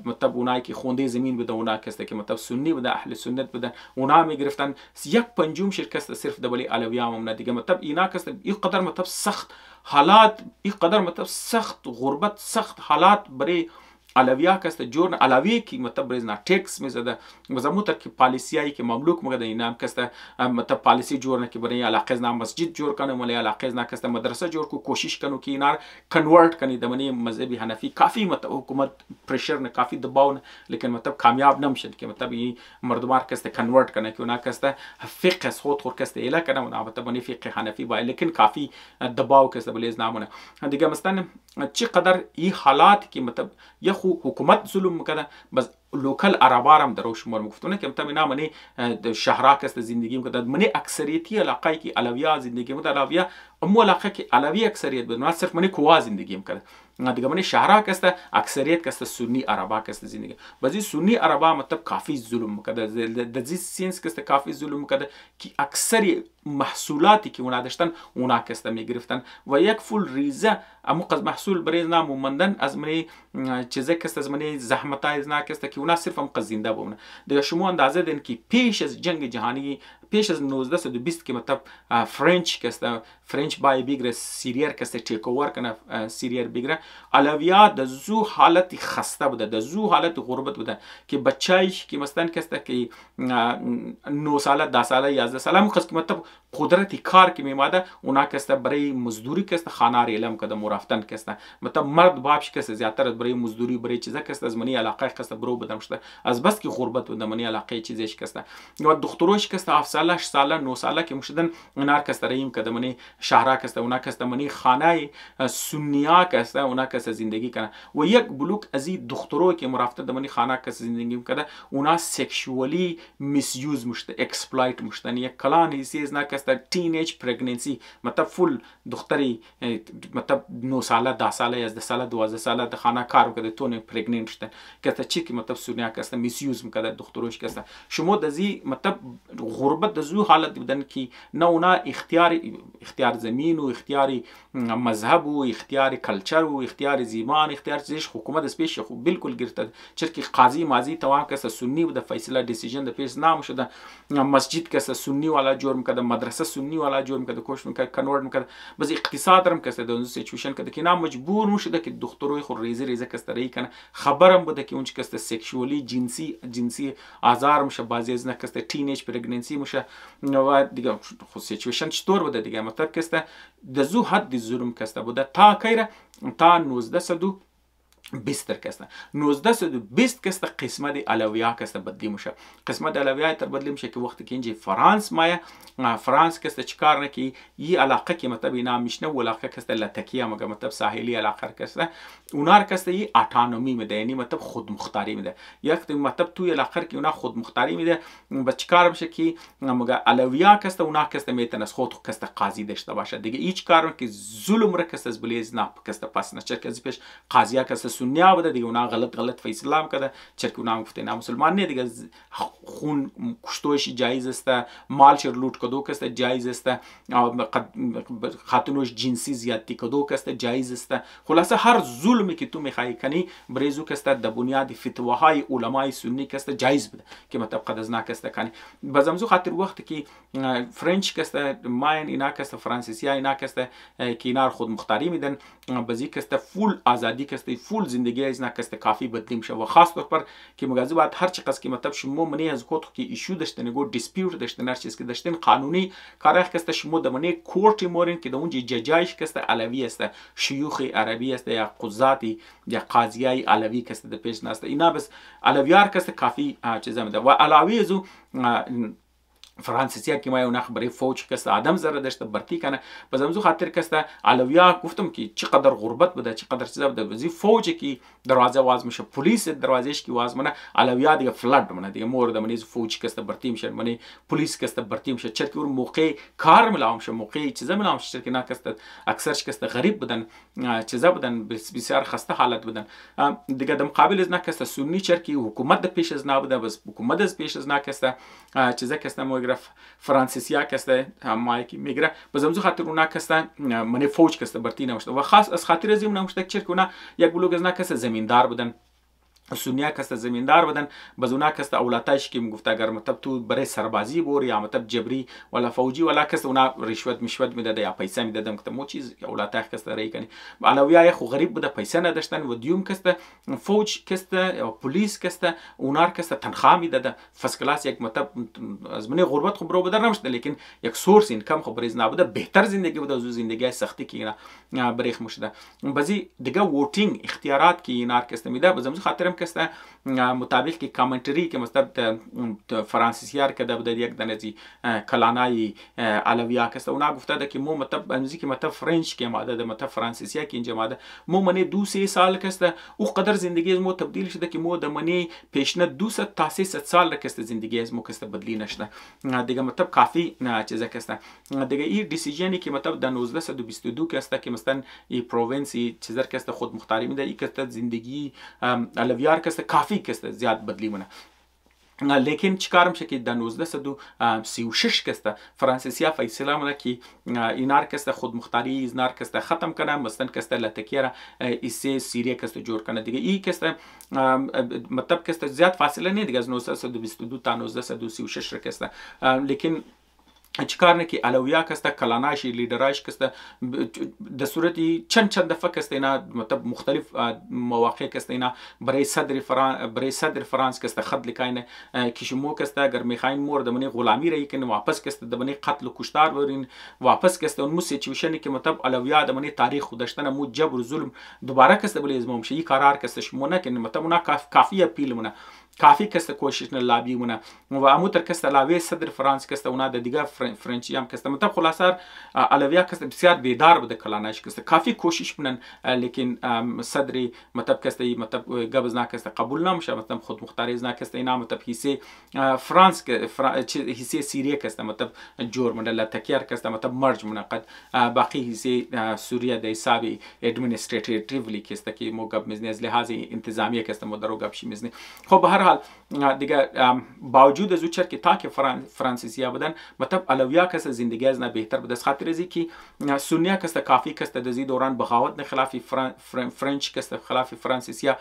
مطلب اونایی که خونده زمین بوده، اونا کسته که مطلب سنی بوده، اهل سنت بوده، اونا میگرفتن 1 پنجم شرکسته صرف دبلی علویان هم نه دیگه. مطلب اینا کسته این قدر مطلب سخت حالات، این قدر مطلب سخت غربت، سخت حالات برای علویا کسته جور علوی که مطلب برای ټیکس میزده مزموتر که پالیسیایی که مملوک مگه اینام کسته مطلب پالیسی جور نه که برای علاقه نه مسجد جور کنه، ولی علاقه نه کسته مدرسه جور کو کوشش کنو که اینا کنورت کنی د منی مذهبی حنفی. کافی مطلب حکومت پریشر نه، کافی دباو نه، لیکن مطلب کامیاب نمیشد که مطلب این مردمار کسته کنورت کنه که اونا کسته فقه خود خور کسته اله کنه، اونا مطلب منی فقه حنفی با، لیکن کافی دباو کسته بلیز نامونه دیگه. مثلا چی قدر این حالات که مطلب یا حکومت ظلم میکنه، بس لوکل عربارم درو شمار میگفتونه که مطلب اینا منی شهرها کست زندگی میکنه، منی اکثریتی علاقه که علویا زندگی میکنه، علویا امو علاقه که علوی اکثریت بود، نه صرف منی کوها زندگی میکنه دیگه. منی شهرها کست اکثریت کست سنی عربا کست زندگی، بازی سنی عربا مطلب کافی ظلم میکنه، دزی سینس کست کافی ظلم میکنه که اکثری محصولاتی که اونا داشتن اونا کست میگرفتن و یک فول ریزه امو قز محصول برای نام مومندن از منی چیزه کست از منی زحمتای از نا کست که اونا صرف هم زنده بمونه دیگه. شما اندازه دین که پیش از جنگ جهانی، پیش از 1920 که مطلب فرنچ کست فرنچ بای بگیره سیریر کست ټیک اوور کنه سیریر بگیره، علویا د زو حالت خسته بوده، د زو حالت غربت بوده که بچایش که مثلا کست که 9 ساله 10 ساله 11 ساله مخص که مطلب قدرتی کار که میماده اونا کست برای مزدوری کست خانار علم کده مرفتن کست، مطلب مرد بابش کست زیاتر برای مزدوری برای چیزا کست از منی علاقه کست برو بدم شده از بس که غربت بوده منی علاقه چیزش کست و دختروش کست 7 ساله 8 ساله 9 ساله که مشدن اونا کست ریم کده منی شهرها کست اونا کست منی خانه سنیا کست اونا کست زندگی کنه و یک بلوک از این دخترو که مرفته منی خانه کست زندگی میکرده اونا سکشوالی میسیوز مشته اکسپلایت مشتن یک کلان حسی از کست تینیج پرگننسی، مطلب فول دختری مطلب 9 ساله 10 ساله 11 ساله 12 ساله د خانه کار کرده تو نه پرگننت شده کست چی که مطلب سونیا کست میسیوز میکرده دختروش کست. شما دزی مطلب غربت دزو حالت بودن که نه اونا اختیار زمین و اختیار مذهب و اختیار کلچر و اختیار زیبان اختیار چیزش حکومت از پیش خوب بالکل گرفته، چرکی قاضی ماضی توان کست سنی و د فیصله دیسیژن د پیش نام شده، مسجد کست سنی والا جور میکرده، مدرسه سنی والا جور میکرده، کوشش میکرده کنورت میکرده، بس اقتصاد هم کست دون سیچویشن کده که نام مجبور میشده که دختروی خود ریزه کست رای کنه، خبرم بوده که اونچ کست سکشوالی جنسی آزار میشه، بعضی از نه کست تینیج پرگننسی میشه و دیگه خود سیچویشن چطور بوده دیگه. مطلب کست دزو حد ظلم کست بوده تا کیره تا 1920 کسته 1920 کسته قسمت علویا کسته بدلی میشه، قسمت علویا تر بدلی میشه که وقتی که اینجا فرانس مایه فرانس کسته چیکار نکی یه علاقه که مطلب اینا میشنه و علاقه کسته لتکیه مگه مطلب ساحلی علاقه کسته اونار کسته یه اتونومی میده، یعنی مطلب خود مختاری میده، یک مطلب توی علاقه که اونا خود مختاری میده و چیکار میشه که مگه علویا کسته اونا کسته میتونه از خود کسته قاضی داشته باشه دیگه، هیچ کار که ظلم را کسته از بلیز نه کسته پس نه چرا از پیش قاضیا کسته سنیا بوده دیگه اونا غلط فیصله میکرده، چرا اونا گفته نه مسلمان نه دیگه خون کشتوش جایز است، مالش لوٹ کدو کسته جایز است، خاتونوش جنسی زیادتی کدو کسته جایز است. خلاصه هر ظلمی که تو میخوای کنی بریزو کسته د بنیاد فتواهای علمای سنی کسته جایز بوده که مطلب قد از نکسته کنی. بازمزو خاطر وقت که فرنچ کسته ماین اینا کسته فرانسیسیا اینا کسته که اینا خود مختاری میدن، بازی کسته فول آزادی کسته فول زندگی از نکسته کافی بدلی میشه و خاص طور پر که مگازی بعد هر چی قصد که مطلب شما منی از کوت که ایشو داشتن گو دیسپیوت داشتن هر چیز که داشتن قانونی کارخ کسته شما د منی کورت مورین که د اونجا ججایش کسته علوی است، شیوخ عربی است یا قضاتی یا قاضیای علوی کسته د پیش نسته اینا بس علویار کسته کافی چیزا میده و علاوه ازو فرانسیسیا که ما یه نخ برای فوج کسته آدم زره داشته برتی کنه باز همزو خاطر کسته علویا گفتم که چقدر غربت بوده چقدر چیزا بوده بزی فوج که دروازه واز میشه پلیس دروازهش که واز منه علویا دیگه فلد منه دیگه مورد منی فوج کسته برتی میشه منی پلیس کسته برتی میشه چرکی اون موقع کار ملام شه موقع چیزا ملام شه چرکی نه کسته اکثرش کسته غریب بودن چیزا بودن بسیار خسته حالت بودن دیگه د مقابل از نه کسته سنی چرکی حکومت د پیش از نه بوده بس حکومت از پیش از نه کسته چیزا کسته مو فرانسیسیا کسته مایکی میگره بزمزو خاطر اونا کسته من فوج کسته برتی نمشته و خاص از خاطر از این نمشته چرک اونا یک بلوگ از نه کسته زمیندار بودن سونیا کسته زمیندار بودن باز اونا کسته اولادش که میگفته اگر مطلب تو برای سربازی بور یا مطلب جبری ولا فوجی ولا کسته اونا رشوت میداده یا پیسه میدادن که مو چیز اولادش کسته رای کنی علاوه خو غریب بوده پیسه نداشتن و دیوم کسته فوج کسته یا پلیس کسته اونا کسته تنخواه میداده فرست کلاس یک مطلب از من غربت خو برو بدر نمشته لیکن یک سورس اینکم خو بریز نبوده بهتر زندگی بوده از زندگی سختی که اینا بریخ مشده بازی دیگه ووتینگ اختیارات که اینا کسته میده بازم خاطرم کسته مطابق که کامنتری که مستد فرانسیسیار که دبده یک دنزی کلانای علویا کسته اونا گفته ده که مو مطلب امزی که مطلب فرنچ که ماده ده مطلب فرانسیسیا که اینجا ماده مو منی 2-3 سال کسته او قدر زندگی مو تبدیل شده که مو د منی پیشنه 200 تا 300 سال کسته زندگی مو کسته بدلی نشده دیگه مطلب کافی چیزا کسته دیگه این دیسیژنی که مطلب د 1922 کسته که مثلا این پروینسی چیزر کسته خود مختاری میده این کسته زندگی علویار کسته کافی کسته زیاد بدلی منه لیکن چیکارم شه که در 1936 کسته فرانسیسیا فیصله منه که اینار کسته خود مختاری اینار کسته ختم کنه مثلا کسته لتکیره ایسه سیریه کسته جور کنه دیگه این کسته مطلب کسته زیاد فاصله نه دیگه از 1922 تا 1936 کسته لیکن چیکار نه که علویا کسته کلاناش لیدراش کسته د صورتی چند دفعه کسته اینا مطلب مختلف مواقع کسته اینا برای صدر فرانس کسته خط لیکاینه که شما کسته اگر میخواین مورد منی غلامی رای کنه واپس کسته د منی قتل و کشتار برین واپس کسته اون سیچویشنی که مطلب علویا د منی تاریخ خودشتنه مو جبر و ظلم دوباره کسته بلی ازموم شي قرار کسته شما نه کنه مطلب اونا کافی اپیل منه کافی کسته کوشش نه لابی مونه و امو تر کسته لاوی صدر فرانس کسته اونا د دیگه فرنچی هم کسته مطلب خلاصه علویا کسته بسیار بیدار بوده کلانش کسته کافی کوشش منن لیکن صدر مطلب کسته مطلب قبض نه کسته قبول نمیشه مطلب خود مختاری نه کسته اینا مطلب حصه فرانس حصه سوریه کسته مطلب جور منه تکیار کسته مطلب مرج منه قد باقی حصه سوریه د حساب ادمنستریتیولی کسته که مو قبل مزنی از لحاظ انتظامی کسته مو درو قبشی مزنی خب به هر حال دیگه باوجود از اوچر که تا که فرانسیسیا بودن مطلب علویا کسته زندگی از نه بهتر بود از خاطر ازی که سنیا کسته کافی کسته دزی دوران بغاوت نه خلاف فرنچ کسته خلاف فرانسیسیا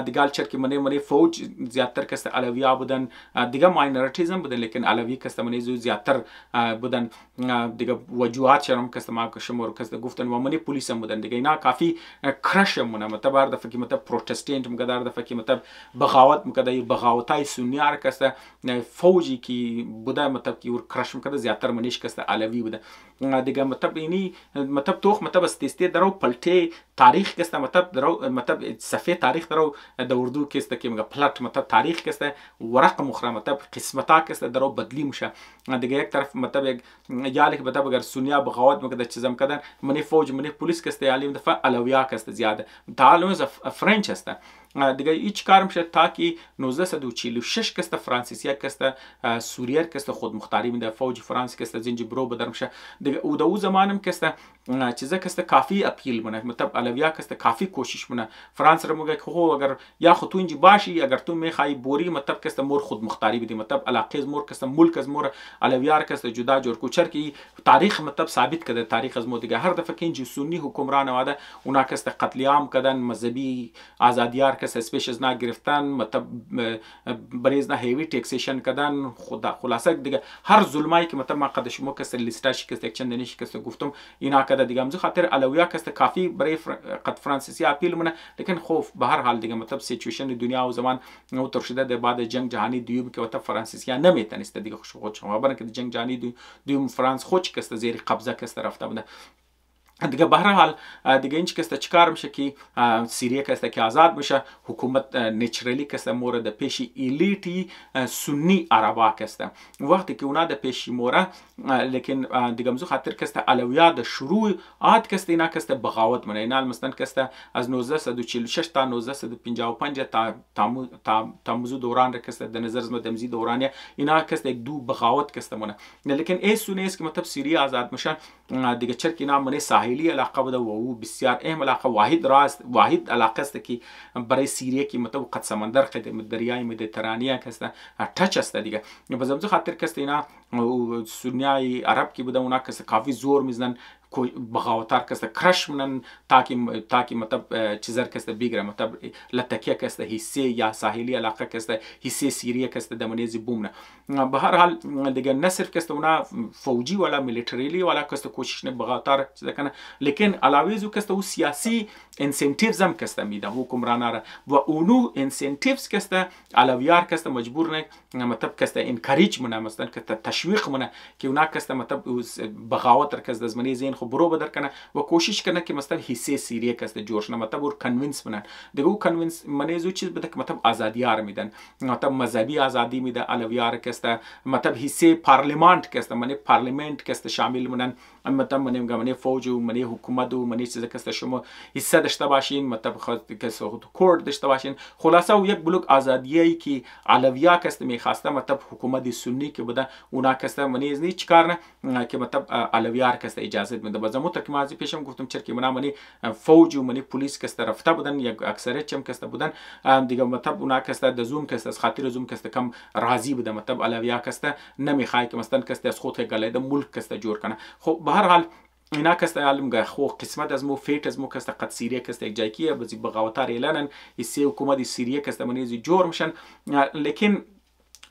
دیگه چر که منی فوج زیادتر کسته علویا بودن دیگه ماینورتیزم بودن لیکن علوی کسته منی زو زیادتر بودن دیگه وجوهات شرم کسته ما شمور کسته گفتن و منی پلیس هم بودن دیگه اینا کافی کرش مونه مطلب هر دفعه که مطلب پروتستانت مقدار دفعه که مطلب بغاوت مقدار بغاوتای سنیار کسته فوجی کی بوده مطلب که ور کرش مقدار زیادتر منیش کسته علوی بوده دیگه مطلب اینی مطلب توخ مطلب استیستی درو پلته تاریخ کسته مطلب درو مطلب صفحه تاریخ درو د اردو کسته که مگه پلات مطلب تاریخ کسته ورق مخره مطلب قسمتا کسته درو بدلی میشه دیگه یک طرف مطلب یک یالی که مطلب اگر سنیا بغاوت مقدار چیزم کردن منی فوج منی پلیس کسته علی دفعه علویا کسته زیاده تعالوا فرنچ هسته دیگه هیچ کارم شد تا که 1946 کسته فرانسیسیا کسته سوریه کسته خود مختاری میده فوج فرانس کسته زنجی برو بدرم شه دیگه او زمانم کسته چیزا کسته کافی اپیل مونه مطلب علویا کسته کافی کوشش مونه فرانس رو میگه که خو اگر یا خو تو اینجی باشی اگر تو میخوای بوری مطلب کسته مور خود مختاری بدی مطلب علاقه از مور کسته ملک از مور علویار کسته جدا جور کوچر کی تاریخ مطلب ثابت کده تاریخ از مو دیگه هر دفعه که اینجی سنی حکمران واده اونا کسته قتل عام کردن مذهبی آزادیار کسته سپیش از نا گرفتن مطلب بریز نه هیوی ټیکسیشن کردن خلاصه دیگه هر ظلمایی که مطلب ما قد شما کسته لیستاش کسته چندنیش کسته گفتم اینا کده دیگه همزو خاطر علویا کسته کافی برای قد فرانسیسی اپیل منه لیکن خوف به هر حال دیگه مطلب سیچویشن دنیا و زمان او تر شده در بعد جنگ جهانی دوم که مطلب فرانسیسیا نمیتونسته دیگه خود شما برن که جنگ جهانی دوم فرانس خود کسته زیر قبضه کسته رفته بوده دیگه به هر حال دیگه این که چیکار میشه که سوریه که آزاد بشه حکومت نیچرلی که مورد پیش ایلیتی سنی عربا که وقتی که اونا د پیش موره لیکن دیگه مزو خاطر که علویات شروع عاد که اینا که بغاوت منه اینا مثلا که از 1946 تا 1955 تا موضوع دوران که د نظر زما دمزی دوران اینا که یک دو بغاوت که منه لیکن ای سونه است که مطلب سوریه آزاد میشه دیگه چرک اینا منه ساحلی علاقه بوده و او بسیار اهم علاقه واحد علاقه است که برای سوریه که مطلب قد سمندر قد دریای مدیترانه که ټچ است دیگه به زمزو خاطر که اینا سنیای عرب که بوده اونا که کافی زور میزنن بغاوتار که کرش منن تاکي مطلب چیزر که بگیره مطلب لتکیه که حصه یا ساحلی علاقه که حصه سوریه که دمنیزی بومنه به هر حال دیگه نه صرف که اونا فوجی ولا میلیتریلی ولا که کوشش نه بغاوتار چیز کنه لیکن علاوه زو که او سیاسی انسنتیوز هم که میده حکمرانا را و اونو انسنتیوز که علاویار که مجبور نه مطلب که انکریج منه مثلا که تشویق منه که اونا که مطلب بغاوت که زمانی زین خو برو بدر کنه و کوشش کنه که مثلا حصه سوریه که جوش نه مطلب ور کنوینس منن دیگه او کنوینس منه زو چیز بده که مطلب آزادیار میدن مطلب مذهبی آزادی میده علاویار که مطلب حصه پارلمان که منه پارلمنت که شامل منن مطلب منه فوج و منه حکومت و منه چیز که شما حصه داشته باشین مطلب خود که کورد داشته باشین خلاصه او یک بلوک آزادیایی که علویا که میخواسته مطلب حکومت سنی که بوده اونا که منه از نیچ کار نه که مطلب علویار که اجازه میده بازم تو که مازی پیشم گفتم چرکی منه فوج و منه پلیس که رفته بودن یک اکثریت چم که بودن دیگه مطلب اونا که د زوم که از خاطر زوم که کم راضی بوده مطلب علویا که نمیخوای که مثلا که از خود گله ملک که جوړ کنه خب به هر حال اینا که علم خو قسمت از مو فیت از مو که قد سوریه که یک جای کیه بزی بغاوتار اعلانن سی حکومت سوریه که منیزی جوړ میشن لیکن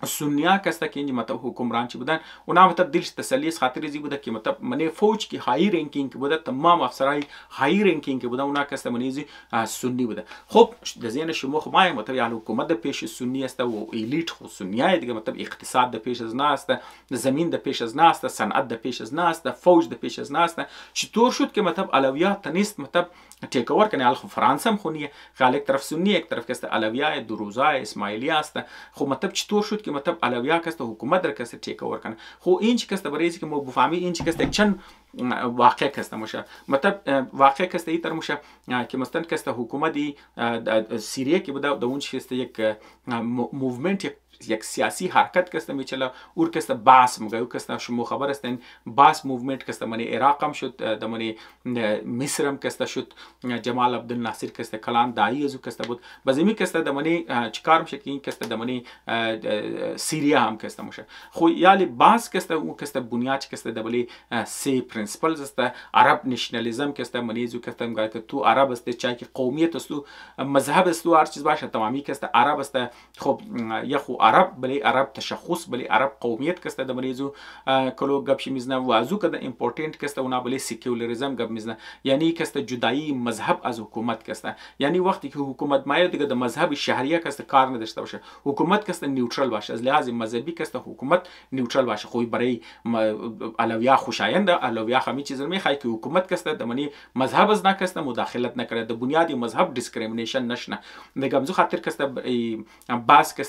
سنیا کسته که اینجا مطلب حکمران چی بودن اونا مطلب دلش تسلی از خاطر زی بوده که مطلب منی فوج کی های رنکینگ که بوده تمام افسرای های رنکینگ که بوده اونا کسته منیزی سنی بوده خب د ذهن شما خو ما مطلب یعنی حکومت د پیش سنی است و الیت خو سنیای دیگه مطلب اقتصاد د پیش از نه است زمین د پیش از نه است صنعت د پیش از نه است فوج د پیش از نه است چطور شد که مطلب علویات تنیست مطلب ټیک اور کنه الخ فرانسه هم خونیه خالق طرف سنی یک طرف که علویای دروزای اسماعیلی است خب مطلب چطور شد که مطلب علویا که حکومت در که ټیک اور کنه خو این چی که برای که مو بفهمی این چی که چند واقع که مشه مطلب واقع که ای تر مشه که مثلا که حکومت سوریه که بوده د اون چی یک موومنت یک سیاسی حرکت که میچله اور که باس مگه که شما خبر هستین باس موومنت که من عراق هم شد د من مصر هم که شد جمال عبدالناصر که کلان دایی از که بود بزمی که د من چیکار میشه که این که د من سوریه هم که میشه خو یالی باس که او که بنیاد که د بلی سی پرینسیپلز است عرب نشنالیزم که منیزو که میگه تو عرب است چای که قومیت است مذهب است هر چیز باشه تمامی که عرب است خب یا خو عرب بلی عرب تشخص بلی عرب قومیت که د مریزو کلو گپ میزنه وازو که د امپورتنت که اونا بلی سیکولریزم گپ میزنه یعنی که جدایی مذهب از حکومت که یعنی وقتی که حکومت مایه دیگه د مذهب شهریه که کار نداشته باشه حکومت که نیوترال باشه از لحاظ مذهبی که حکومت نیوترال باشه خو برای علویا خوشایند علویا همین چیز میخوای که حکومت که د منی مذهب از نه که مداخلت نکره د بنیادی مذهب دیسکریمینیشن نشنه دیگه مزو خاطر که باس که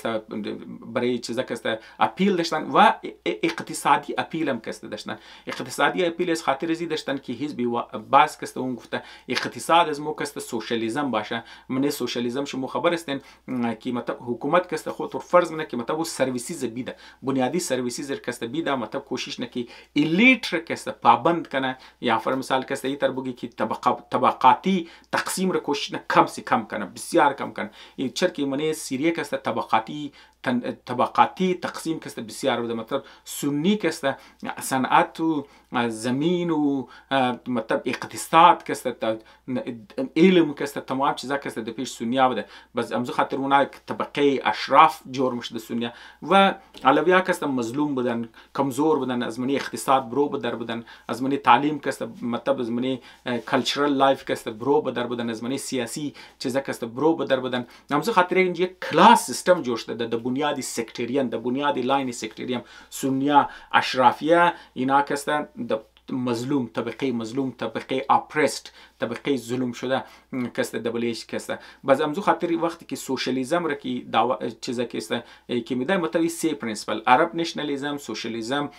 برای چیزا که اپیل داشتن و اقتصادی اپیل هم که داشتن اقتصادی اپیل از خاطر زی داشتن که حزب باز که اون گفته اقتصاد از مو که سوشالیزم باشه من سوشالیزم شما خبر هستین که مطلب حکومت که خود فرض منه که مطلب سرویسیز بیده بنیادی سرویسیز که بیده مطلب کوشش نه که الیت که پابند کنه یا فر مثال که ای تر بگی که طبقاتی تقسیم رو کوشش نه کم سے کم کنه بسیار کم کنه این چرکی من سوریه که طبقاتی تقسیم که بسیار بوده مطلب سنی که صنعت و زمین و مطلب اقتصاد که علم که تمام چیزا که د پیش سنیا بوده بس امزو خاطر اونا طبقه اشراف جور مشده سنیا و علویا که مظلوم بودن کمزور بودن از منی اقتصاد برو بدر بودن از منی تعلیم که مطلب از منی کلچرال لایف که برو بدر بودن از منی سیاسی چیزا که برو بدر بودن امزو خاطر این یک کلاس سیستم جوړ شده د بنیادی سکتریان د بنیادی لاین سکتریان سنیا اشرافیه اینا که د مظلوم طبقه اپرست طبقه ظلم شده کسته دبلیش کسته باز امزو خاطر وقتی که سوشالیزم را که چیزا کسته که میده متوی سه پرینسپل عرب نشنالیزم سوشالیزم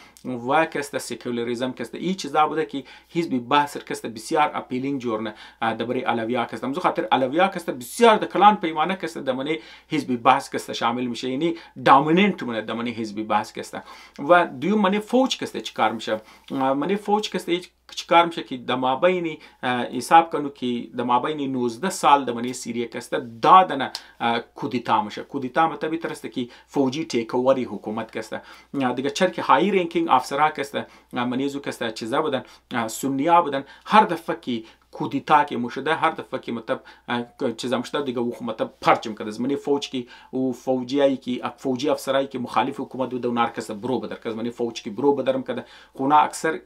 و کسته سکولاریزم کسته این چیزا بوده که حزب بحث کسته بسیار اپیلینگ جورنه دبری علویا کسته امزو خاطر علویا کسته بسیار د کلان پیمانه کسته دمنه حزب بحث کسته شامل میشه یعنی دامیننت مونه دمنه حزب بحث کسته و دوم منی فوج کسته چیکار میشه منی فوج کسته چیکار میشه که د مابین حساب کنو که د مابین 19 سال د منی سیریه کسته دادنه کودتا میشه کودتا مطابق ترسته که فوجی تیکوری حکومت کسته دیگه چرک های رینکینگ افسرها کسته منیزو کسته چیزا بودن سنیا بودن هر دفعه که کودتا که مشده هر دفعه که مطلب چیزا مشده دیگه او مطلب پرچم کرده از منی فوج کی او فوجیایی کی فوجی افسرایی که مخالف حکومت بود اونار کس برو بدر کز منی فوج کی برو بدرم کرده خونا اکثر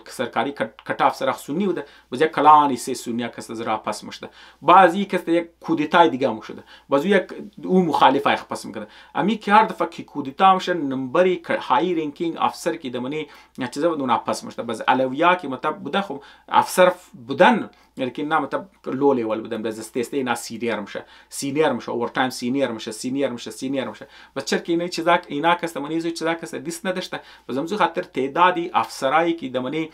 سرکاری کټا افسر سنی بود بجا کلانی سه سنیا کس زرا پس مشده بعضی کس یک کودتا دیگه مشده بعضی یک او مخالف اخ پس کرده امی که هر دفعه که کودتا مشه نمبری های رینکینگ افسر کی دمنی چیزا بود اون پس مشده باز علویا کی مطلب بوده خو افسر بودن لیکن نه مطلب لو لیول بودن باز استسته اینا سینیر میشه اوور تایم سینیر میشه بس چرا که اینا چیزا اینا کس منیزو چیزا کس دیس نداشته باز همزو خاطر تعدادی افسرایی که دمنی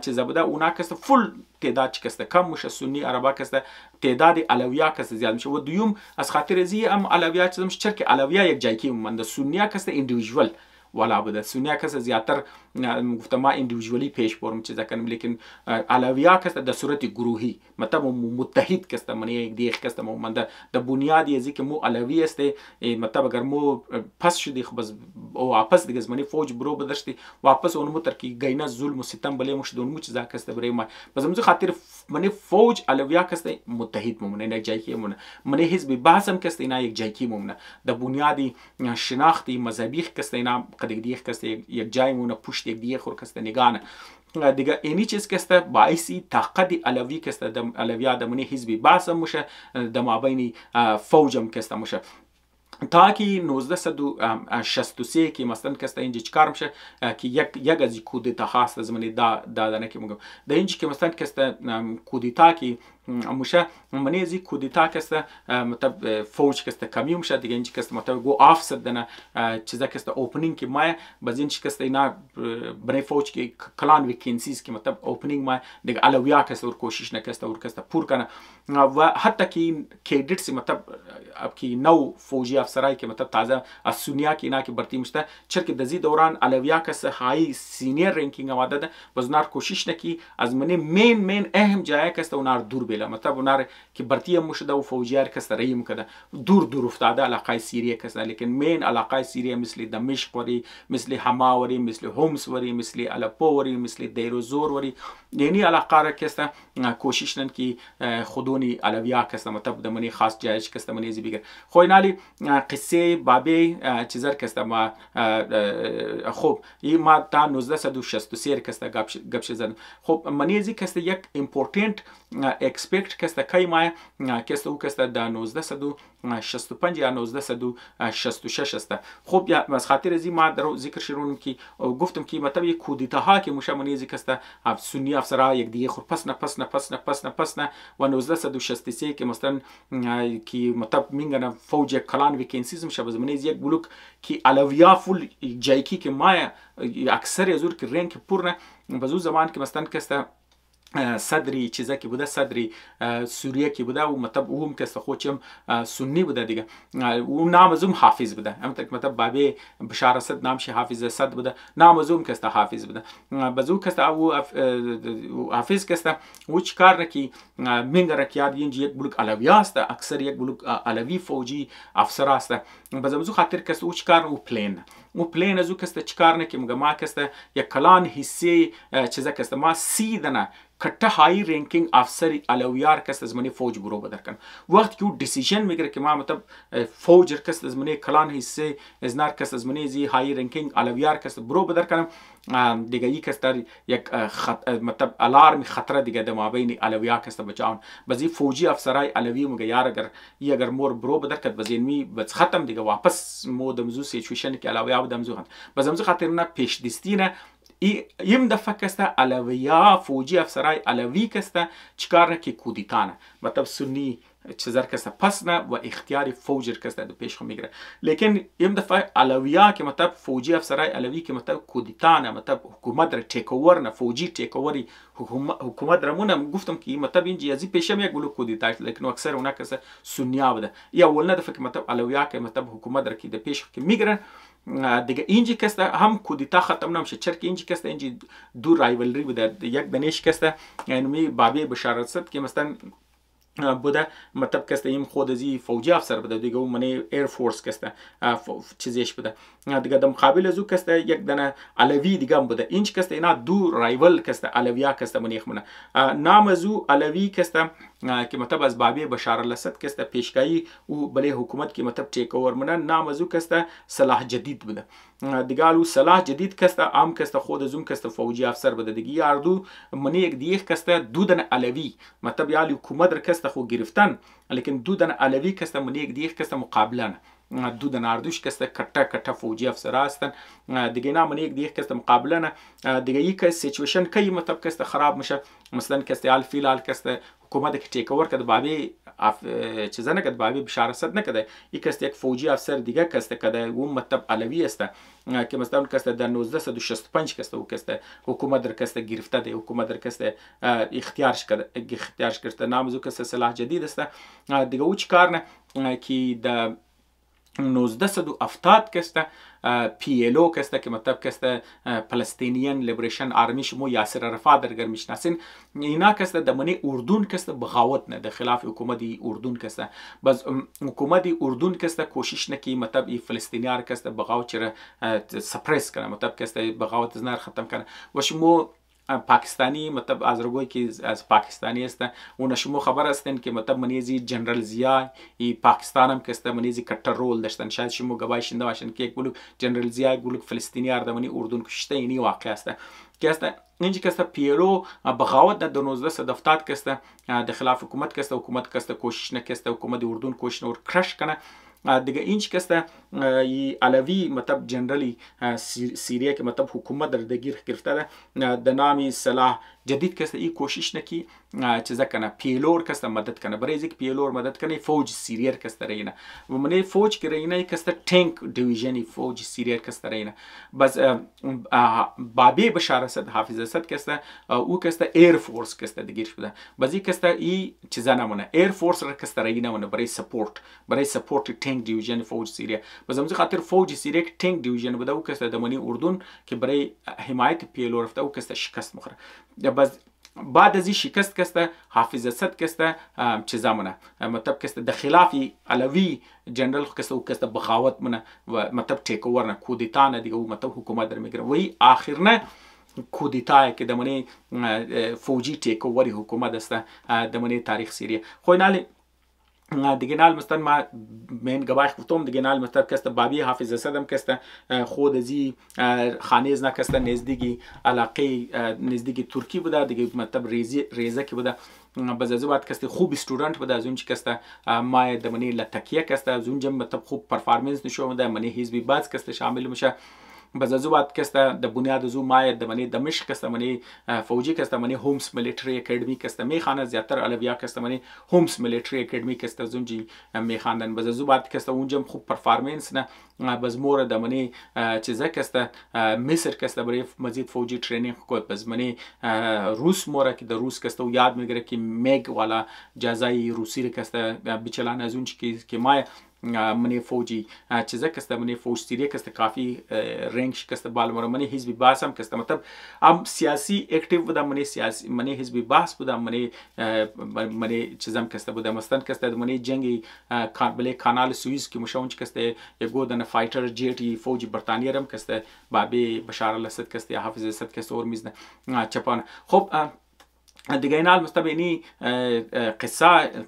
چیزا بوده اونا کس فول تعداد کس کم میشه سنی عربا کس تعداد علویا کس زیاد میشه و دوم از خاطر زی ام علویا چیزا میشه چرا که علویا یک جای کی من سنیا کس ایندیویدوال والا بوده سنیا کس زیاتر گفتم ما ایندیویدوالی پیش برم چیزا کنم لیکن علویا کس در صورت گروهی مطلب متحد کس من یک دیگه کس من در بنیادی ازی که مو علوی است مطلب اگر مو پس شدی خب بس او واپس دیگه منی فوج برو بدشتی واپس اون مو تر کی گینا ظلم و ستم بله مش دون مو چیزا کس برای ما بس همزو خاطر منی فوج علویا کس متحد ممنه نه جای کی ممنه منی حزب باسم کس اینا یک جای کی ممنه در بنیادی شناختی مذهبی کس اینا دیگه کس یک جای مونه پشت یک دیگه خور کس نگانه دیگه اینی چیز کسته باعثی طاقت علوی کسته دم علویا دمنی حزب باسم مشه دم مابین فوجم کسته مشه تا که 1963 که مثلا کسته اینجا چیکار میشه که یک از کودتا خاص زمانی دادنه که میگم در اینجا که مثلا کسته کودتا که مشه منی ازی کودتا کسته مطلب فوج کسته کمی میشه دیگه اینجا کسته مطلب گو آفست دنه چیزا کسته اوپنینگ که مایه باز اینجا کسته اینا برای فوج که کلان ویکنسیز که مطلب اوپنینگ مایه دیگه علویا کسته اور کوشش نکسته اور کسته پور کنه و حتی که این کیدیتس مطلب که نو فوجی افسرایی که مطلب تازه از سونیا که اینا که برتی میشته چرا که دزی دوران علویا کسته های سینیر رینکینگ آماده ده باز نار کوشش نکی از منی مین اهم جای کسته اونار دور بیله مطلب اونار که برتی مشده و فوجیار کسته ریم کده دور افتاده علاقه سیریه کسته لیکن مین علاقه سیریه مثل دمشق وری مثل حما وری مثل هومس وری مثل الپو وری مثل دیروزور وری یعنی علاقه را کسته کوشش نن که خودونی علویا کسته مطلب دمنی خاص جایش کسته منی زی بگر خوی نالی قصه بابی چیزر کسته ما خوب این ما تا 1963 کسته گپش زدم خب منی زی کسته یک امپورتنت اکسپکت کسته کای ما کسته او کسته در 1965 یا 1966 است خب یا از خاطر ازی ما در ذکر شروع کی گفتم که مطلب یک کودتا ها که مشه منی زی کسته سنی افسرها یک دیگه خور پس نه و 1963 که مثلا که مطلب میگن فوج کلان ویکنسیزم شب از منی یک بلوک که علویا فول جایکی که ما اکثر ازور که رنگ پرنه بزو زمان که مثلا کسته صدری چیزا که بوده صدری سوریه که بوده و مطلب اوم کسته خودشم سنی بوده دیگه او نام ازم حافظ بوده هم تک مطلب بابی بشار اسد نامش حافظ اسد بوده نام ازم کسته حافظ بوده بزو کسته او حافظ کسته او چیکار نکی منگره که یاد یک بلوک علوی است اکثر یک بلوک علوی فوجی افسر است بزو خاطر کسته او چیکار او پلین ازو کسته چیکار نکی ما کسته یک کلان حصه چیزا کسته ما سیدنه کټه های رینکینگ افسر علویار کس از منی فوج برو بدر کن وقت که دیسیژن میگیره که ما مطلب فوج کس از منی کلان حصه از نار کس از منی زی های رینکینگ علویار کس برو بدر کنم دیگه یک کس در یک مطلب الارم خطر دیگه در مابین علویا کس بچاون بزی فوجی افسرای علوی میگه یار اگر مور برو بدر کد بزین می بس ختم دیگه واپس مو دمزو سیچویشن که علویا بدمزو بزمزو خاطر نه پیش دستینه یم دفعه کسته علویا فوجی افسرای علوی کسته چیکار نه که کودتانه مطلب سنی چیزر کسته پس نه و اختیار فوج کسته دو پیش خو میگیره. لیکن یم دفعه علویا که مطلب فوجی افسرای علوی که مطلب کودتانه مطلب حکومت را تیکوور نه فوجی تیکووری حکومت را مونم گفتم که مطلب این جیازی پیشم یک بلو کودتاش، لیکن اکثر اونا کسته سنیا بوده یا اول نه دفعه که مطلب علویا که مطلب حکومت را که دو پیش که میگیره دیگه اینجی کسته هم کودتا ختم نمیشه چرا که اینجی کسته اینجی دو رایولری بوده. یک دنیش کسته یعنی بابی بشار الاسد که مثلا بوده مطلب کسته این خود ازی فوجی افسر بوده دیگه اون منی ایر فورس کسته چیزیش بوده دیگه در مقابل از او کسته یک دنه علوی دیگه هم بوده. اینج کسته اینا دو رایول کسته علویا کسته منیخ منه نام از او علوی کسته که مطلب از بابی بشار الاسد کسته پیشگاهی او بله حکومت که مطلب تیک اوور منه نام از او کسته صلاح جدید بوده دیگه او صلاح جدید کسته عام کسته خود از اون کسته فوجی افسر بوده دیگه یاردو منی یک دیگه کسته دو دنه علوی مطلب یالی حکومت را کسته خو گرفتن لیکن دو دنه علوی کسته منی یک دیگه کسته مقابلانه دو دنه اردوش کسته کټه فوجی افسر هستن دیگه اینا من یک دیگه کسته مقابلانه دیگه یک سیچویشن کی مطلب کسته خراب میشه مثلا کسته حال فیلال کسته حکومت که تیک اوور کرد بابی چیزا نکرد بابی بشار الاسد نکرده یک کسته یک فوجی افسر دیگه کسته کرده اون مطلب علوی است که مثلا کسته در 1965 کسته او کسته حکومت در کسته گرفته ده حکومت در کسته اختیارش کرده نام از او کسته صلاح جدید است دیگه او چیکار نه که در 1970 کسته پی ال او کسته که مطلب کسته فلسطینیان لیبریشن آرمی شمو یاسر عرفات درگر میشناسین اینا کسته دمنی اردن کسته بغاوت نه د خلاف حکومت اردن کسته بس حکومت اردن کسته کوشش نه کی مطلب ای فلسطینیان کسته بغاوت چره سپریس کنه مطلب کسته بغاوت زنار ختم کنه و شمو پاکستانی مطلب از روی که از پاکستانی است اون شما خبر هستین که مطلب منیزی جنرال ضیاء ای پاکستان هم که منیزی کتر رول داشتن شاید شما گواهی شنیده باشین که یک بلوک جنرال ضیاء بلوک فلسطینی اردمانی اردن کشته اینی واقع است که است اینجا که است پیلو بغاوت در 1970 که است در خلاف حکومت که است کوشش نکسته حکومت اردن کوشش نور کرش کنه دیگه اینچ کسته علوی مطلب جنرالی سیریه که مطلب حکومت در دگیر گرفته ده در نامی صلاح جدید کسته ای کوشش نکی چیزا کنه پیلور کسته مدد کنه برای اینکه پیلور مدد کنه فوج سیریه کسته رینه و منی فوج که رینه کسته تانک دیویژنی فوج سیریه کسته رینه بس بابی بشار الاسد حافظ الاسد کسته او کسته ایر فورس کسته دگیر شده بازی کسته ای چیزا نمونه ایر فورس را کسته رینه ونه برای سپورت تانک دیویژن فوج سیریه بس همون خاطر فوج سیریه که تانک دیویژن بوده او کسته دمنی اردن که برای حمایت پیلور رفته او کسته شکست مخوره بس بعد از این شکست کسته حافظ الاسد کسته چیزا منه مطلب کسته د خلافی علوی جنرال کسته او کسته بغاوت منه و مطلب تیک اوور نه کودتا نه دیگه او مطلب حکومت در میگیره وی آخر نه کودتا که دمنی فوجی تیک اووری حکومت است دمنی تاریخ سیریه خو نالی دیگه نال مثلا ما من گواهی گفتم دیگه نال مثلا کسته بابی حافظ الاسد هم کسته خود ازی خانیز نه کسته نزدیکی علاقه نزدیکی ترکی بوده دیگه مطلب ریزه که بوده باز از بعد کسته خوب استودنت بوده از اون چی کسته ما دمنی لتکیه کسته از اونجا مطلب خوب پرفورمنس نشون میده منی حزبی باز کسته شامل میشه باز از بعد کسته د بنیاد از ما دمنی دمشق کسته منی فوجی کسته منی هومز ملیټری اکیډمی کسته میخانه زیاتر علویا کسته منی هومز ملیټری اکیډمی کسته زونجی میخاندن باز از بعد کسته اونجا خوب پرفورمنس نه باز مور دمنی چیزا کسته مصر کسته برای مزید فوجی ترینینگ کوت باز منی روس مور که د روس کسته یاد میگیره که میگ والا جزای روسی کسته بچلان از اون که ما منی فوجی چیزا کسته منی فوج سیریه کسته کافی رنگش کسته بالمر منی حزبی باس هم کسته مطلب هم سیاسی اکتیو بوده منی حزبی باس بوده منی چیزام کسته بوده مثلا کسته منی جنگی بله کانال سوئیس که مشاونچ کسته یگودن فایتر جیتی فوجی برتانیه رم کسته بابی بشار الاسد کسته حافظ الاسد کسته اور میزنه چپان خب دیگه اینال مستبینی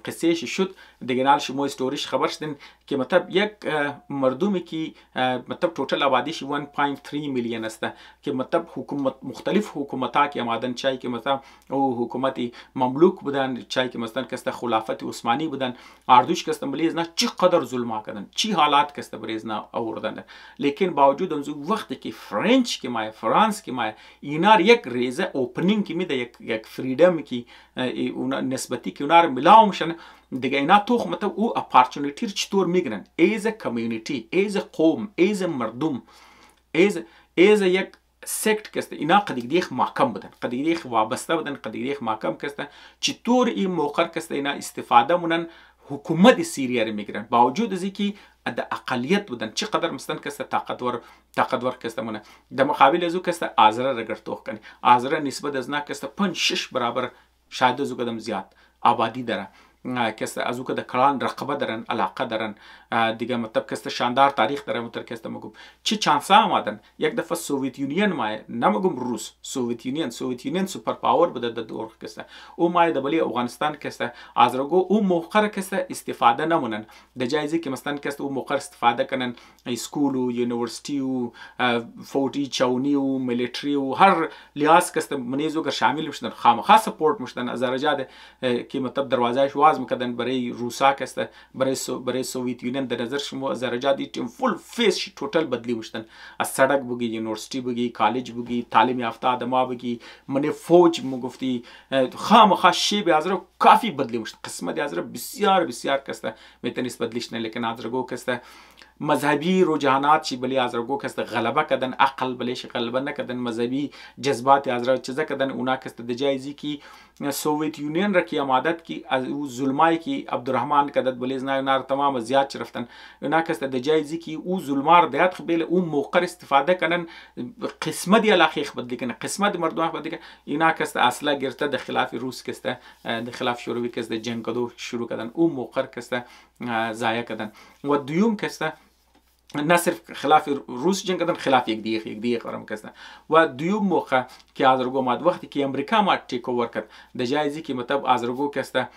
قصهش شد دیگه اینال شما استوریش خبر شدین که مطلب یک مردمی که مطلب توتال آبادیش 1.3 میلیون است که مطلب حکومت مختلف حکومت‌ها که آمدن چای که مثلا او حکومت مملوک بودن چای که مثلا کسته خلافت عثمانی بودن اردوش کسته بلیز نه چقدر ظلم کردن چی حالات کسته بلیز نه آوردن لیکن باوجود اون وقتی که فرانس که ما فرانس که ما اینا یک ریزه اوپنینگ که میده یک فریدم که اون نسبتی که اونا رو ملاو میشن دیگه اینا تو مطلب او اپورتونیتی رو چطور میگیرن ایز کمیونیتی ایز قوم ایز مردم ایز یک سکت کسته اینا قدیق محکم بودن قدیق وابسته بودن قدیق محکم کسته چطور این موقع کسته اینا استفاده مونن حکومت سوریه رو میگیرن باوجود از اینکه د اقلیت بودن چقدر مثلا کسته طاقتور کسته مونه در مقابل از او کسته آزره را گرتوخ کنی آزره نسبت از نه کسته 5-6 برابر شاید از او قدم زیاد آبادی داره کسته از او که کلان رقبه دارن علاقه دارن دیگه مطلب کسته شاندار تاریخ داره متر کسته مگم چی چانسا آمدن یک دفعه سوویت یونین مای نمگم روس سوویت یونین سوپر پاور بوده در دور کسته او مای دبلی افغانستان کسته از رگو او موقع کسته استفاده نمونن د جایزی که مثلا کسته او موقع استفاده کنن اسکول و یونیورسیتی و فوتی چاونی و ملیټری و هر لیاس کسته منیزو گر شامل مشدن خامخا سپورت مشدن از درجات که مطلب دروازه واز میکردن برای روسا کسته برای سوویت یونین در نظر شما درجات تیم فول فیس توتال بدلی مشدن از سڑک بگی یونیورسیتی بگی کالج بگی تعلیم یافته آدما بگی من فوج مگفتی خامخا شیب از رو کافی بدلی مشد قسمت از رو بسیار کسته میتونست بدلیش نه لیکن از رو کسته مذهبی رجحانات چی بلی از رگو کسته غلبه کردن عقل بلیش غلبه نکردن مذهبی جذبات از رگو چیزا کردن اونا کسته د جایزی کی سوویت یونین را کی امادت کی از او ظلمای کی عبدالرحمن کدت بلیز نه اونا تمام زیاد رفتن اونا کسته د جایزی کی او ظلمار دیات خبل او موقر استفاده کنن قسمت دی الاخیخ بدلی کنن قسمت مردم بدلی کنن اینا کسته اصلا گرفته د خلاف روس کسته د خلاف شوروی کسته جنگ کدو شروع کردن او موقر کسته ضایع کردن و دوم کسته نه صرف خلاف روس جنگ کردن خلاف یک دیگه قرار کردن و دوم موقع که آزرگو ماد وقتی که امریکا ما ټیک اوور کرد د جایزی که مطلب آزرگو کسته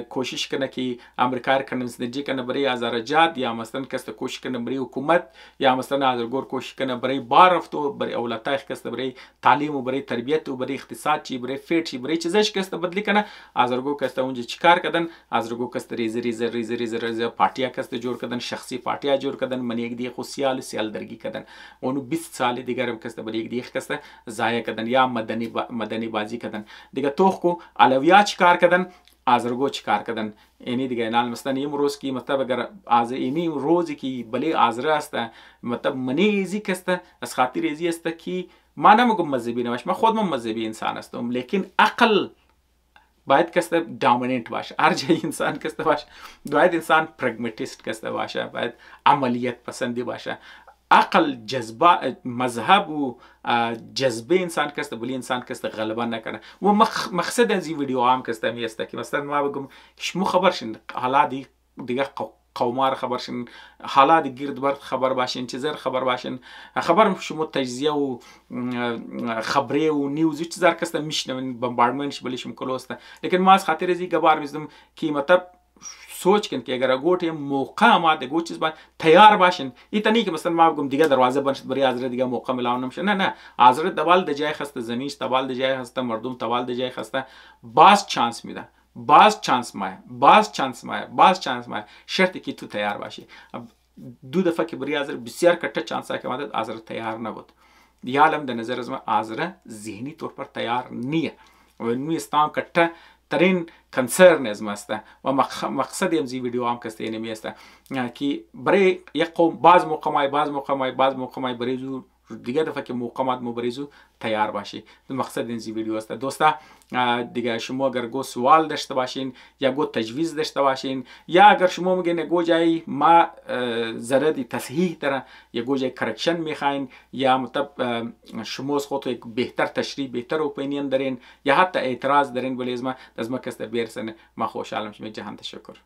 کوشش کنه که امریکا را کنسنجی کنه برای ازارجات یا مثلا کسته کوشش کنه برای حکومت یا مثلا آزرگو کوشش کنه برای بار رفتو برای اولادش کسته برای تعلیم و برای تربیت و برای اقتصاد چی برای فیت چی برای چیزش کسته بدلی کنه آزرگو کسته اونجا چیکار کردن آزرگو کسته ریز پارتیا کسته جور کردن شخصی پارتیا جور کردن من یک دیگه خو سیال درگی کردن اونو 20 سال دیگر هم کسته برای یک دیگه کسته ضایع کردن یا مدنی بازی کردن دیگه توخ کو علویات چیکار کردن آزرگو چیکار کردن اینی دیگه نال مثلا این روز کی مطلب اگر از اینی روزی کی بلی آزره است مطلب منی ایزی کسته از خاطر ایزی است کی ما نمیگم مذهبی نباش من خودم مذهبی انسان هستم لیکن عقل باید کسته دامیننت باشه هر جای انسان کسته باشه باید انسان پرگماتیست کسته باشه باید عملیات پسندی باشه عقل جذبه مذهب و جذبه انسان کسته بلی انسان کسته غلبه نکنه و مقصد از این ویدیو هم کسته میسته که مثلا ما بگم شما خبر شین حالا دیگه قومار خبر شین حالا گرد بر خبر باشین چیزر خبر باشین خبر شما تجزیه و خبری و نیوز چیزر کسته میشنون بمباردمنتش بلی شما کلوسته لیکن ما از خاطر ازی گبار میزدم که مطلب سوچ کن که اگر گوٹ موقع آمده گوٹ چیز باید تیار باشین ایتا نی که مثلا ما بگم دیگه دروازه بنشد برای آزره دیگه موقع ملاون نمیشه نه آزره دوال د جای خسته زمینش دوال د جای خسته مردم دوال د جای خسته باز چانس میده باز چانس مای شرطی که تو تیار باشی دو دفعه که برای آزره بسیار کٹه چانس که آمده آزره تیار نبود یالم در نظر از ما آزره ذهنی طور پر تیار نیه و نوی استان کٹه ترین کنسرن از ما است و مقصد امزی ویدیو هم کسته اینمی است که برای یک قوم باز موقع برای زور دیگه دفعه که موقعات مبارزو تیار باشی مقصد این ویدیو است دوستا دیگه شما اگر گو سوال داشته باشین یا گو تجویز داشته باشین یا اگر شما میگین گو جای ما زرد تصحیح داره یا گو جای کرکشن میخواین یا مطلب شما از خود یک بهتر تشریح بهتر اپینین دارین یا حتی اعتراض دارین ولی از ما کسته بیرسن ما خوشحالم شما جهان تشکر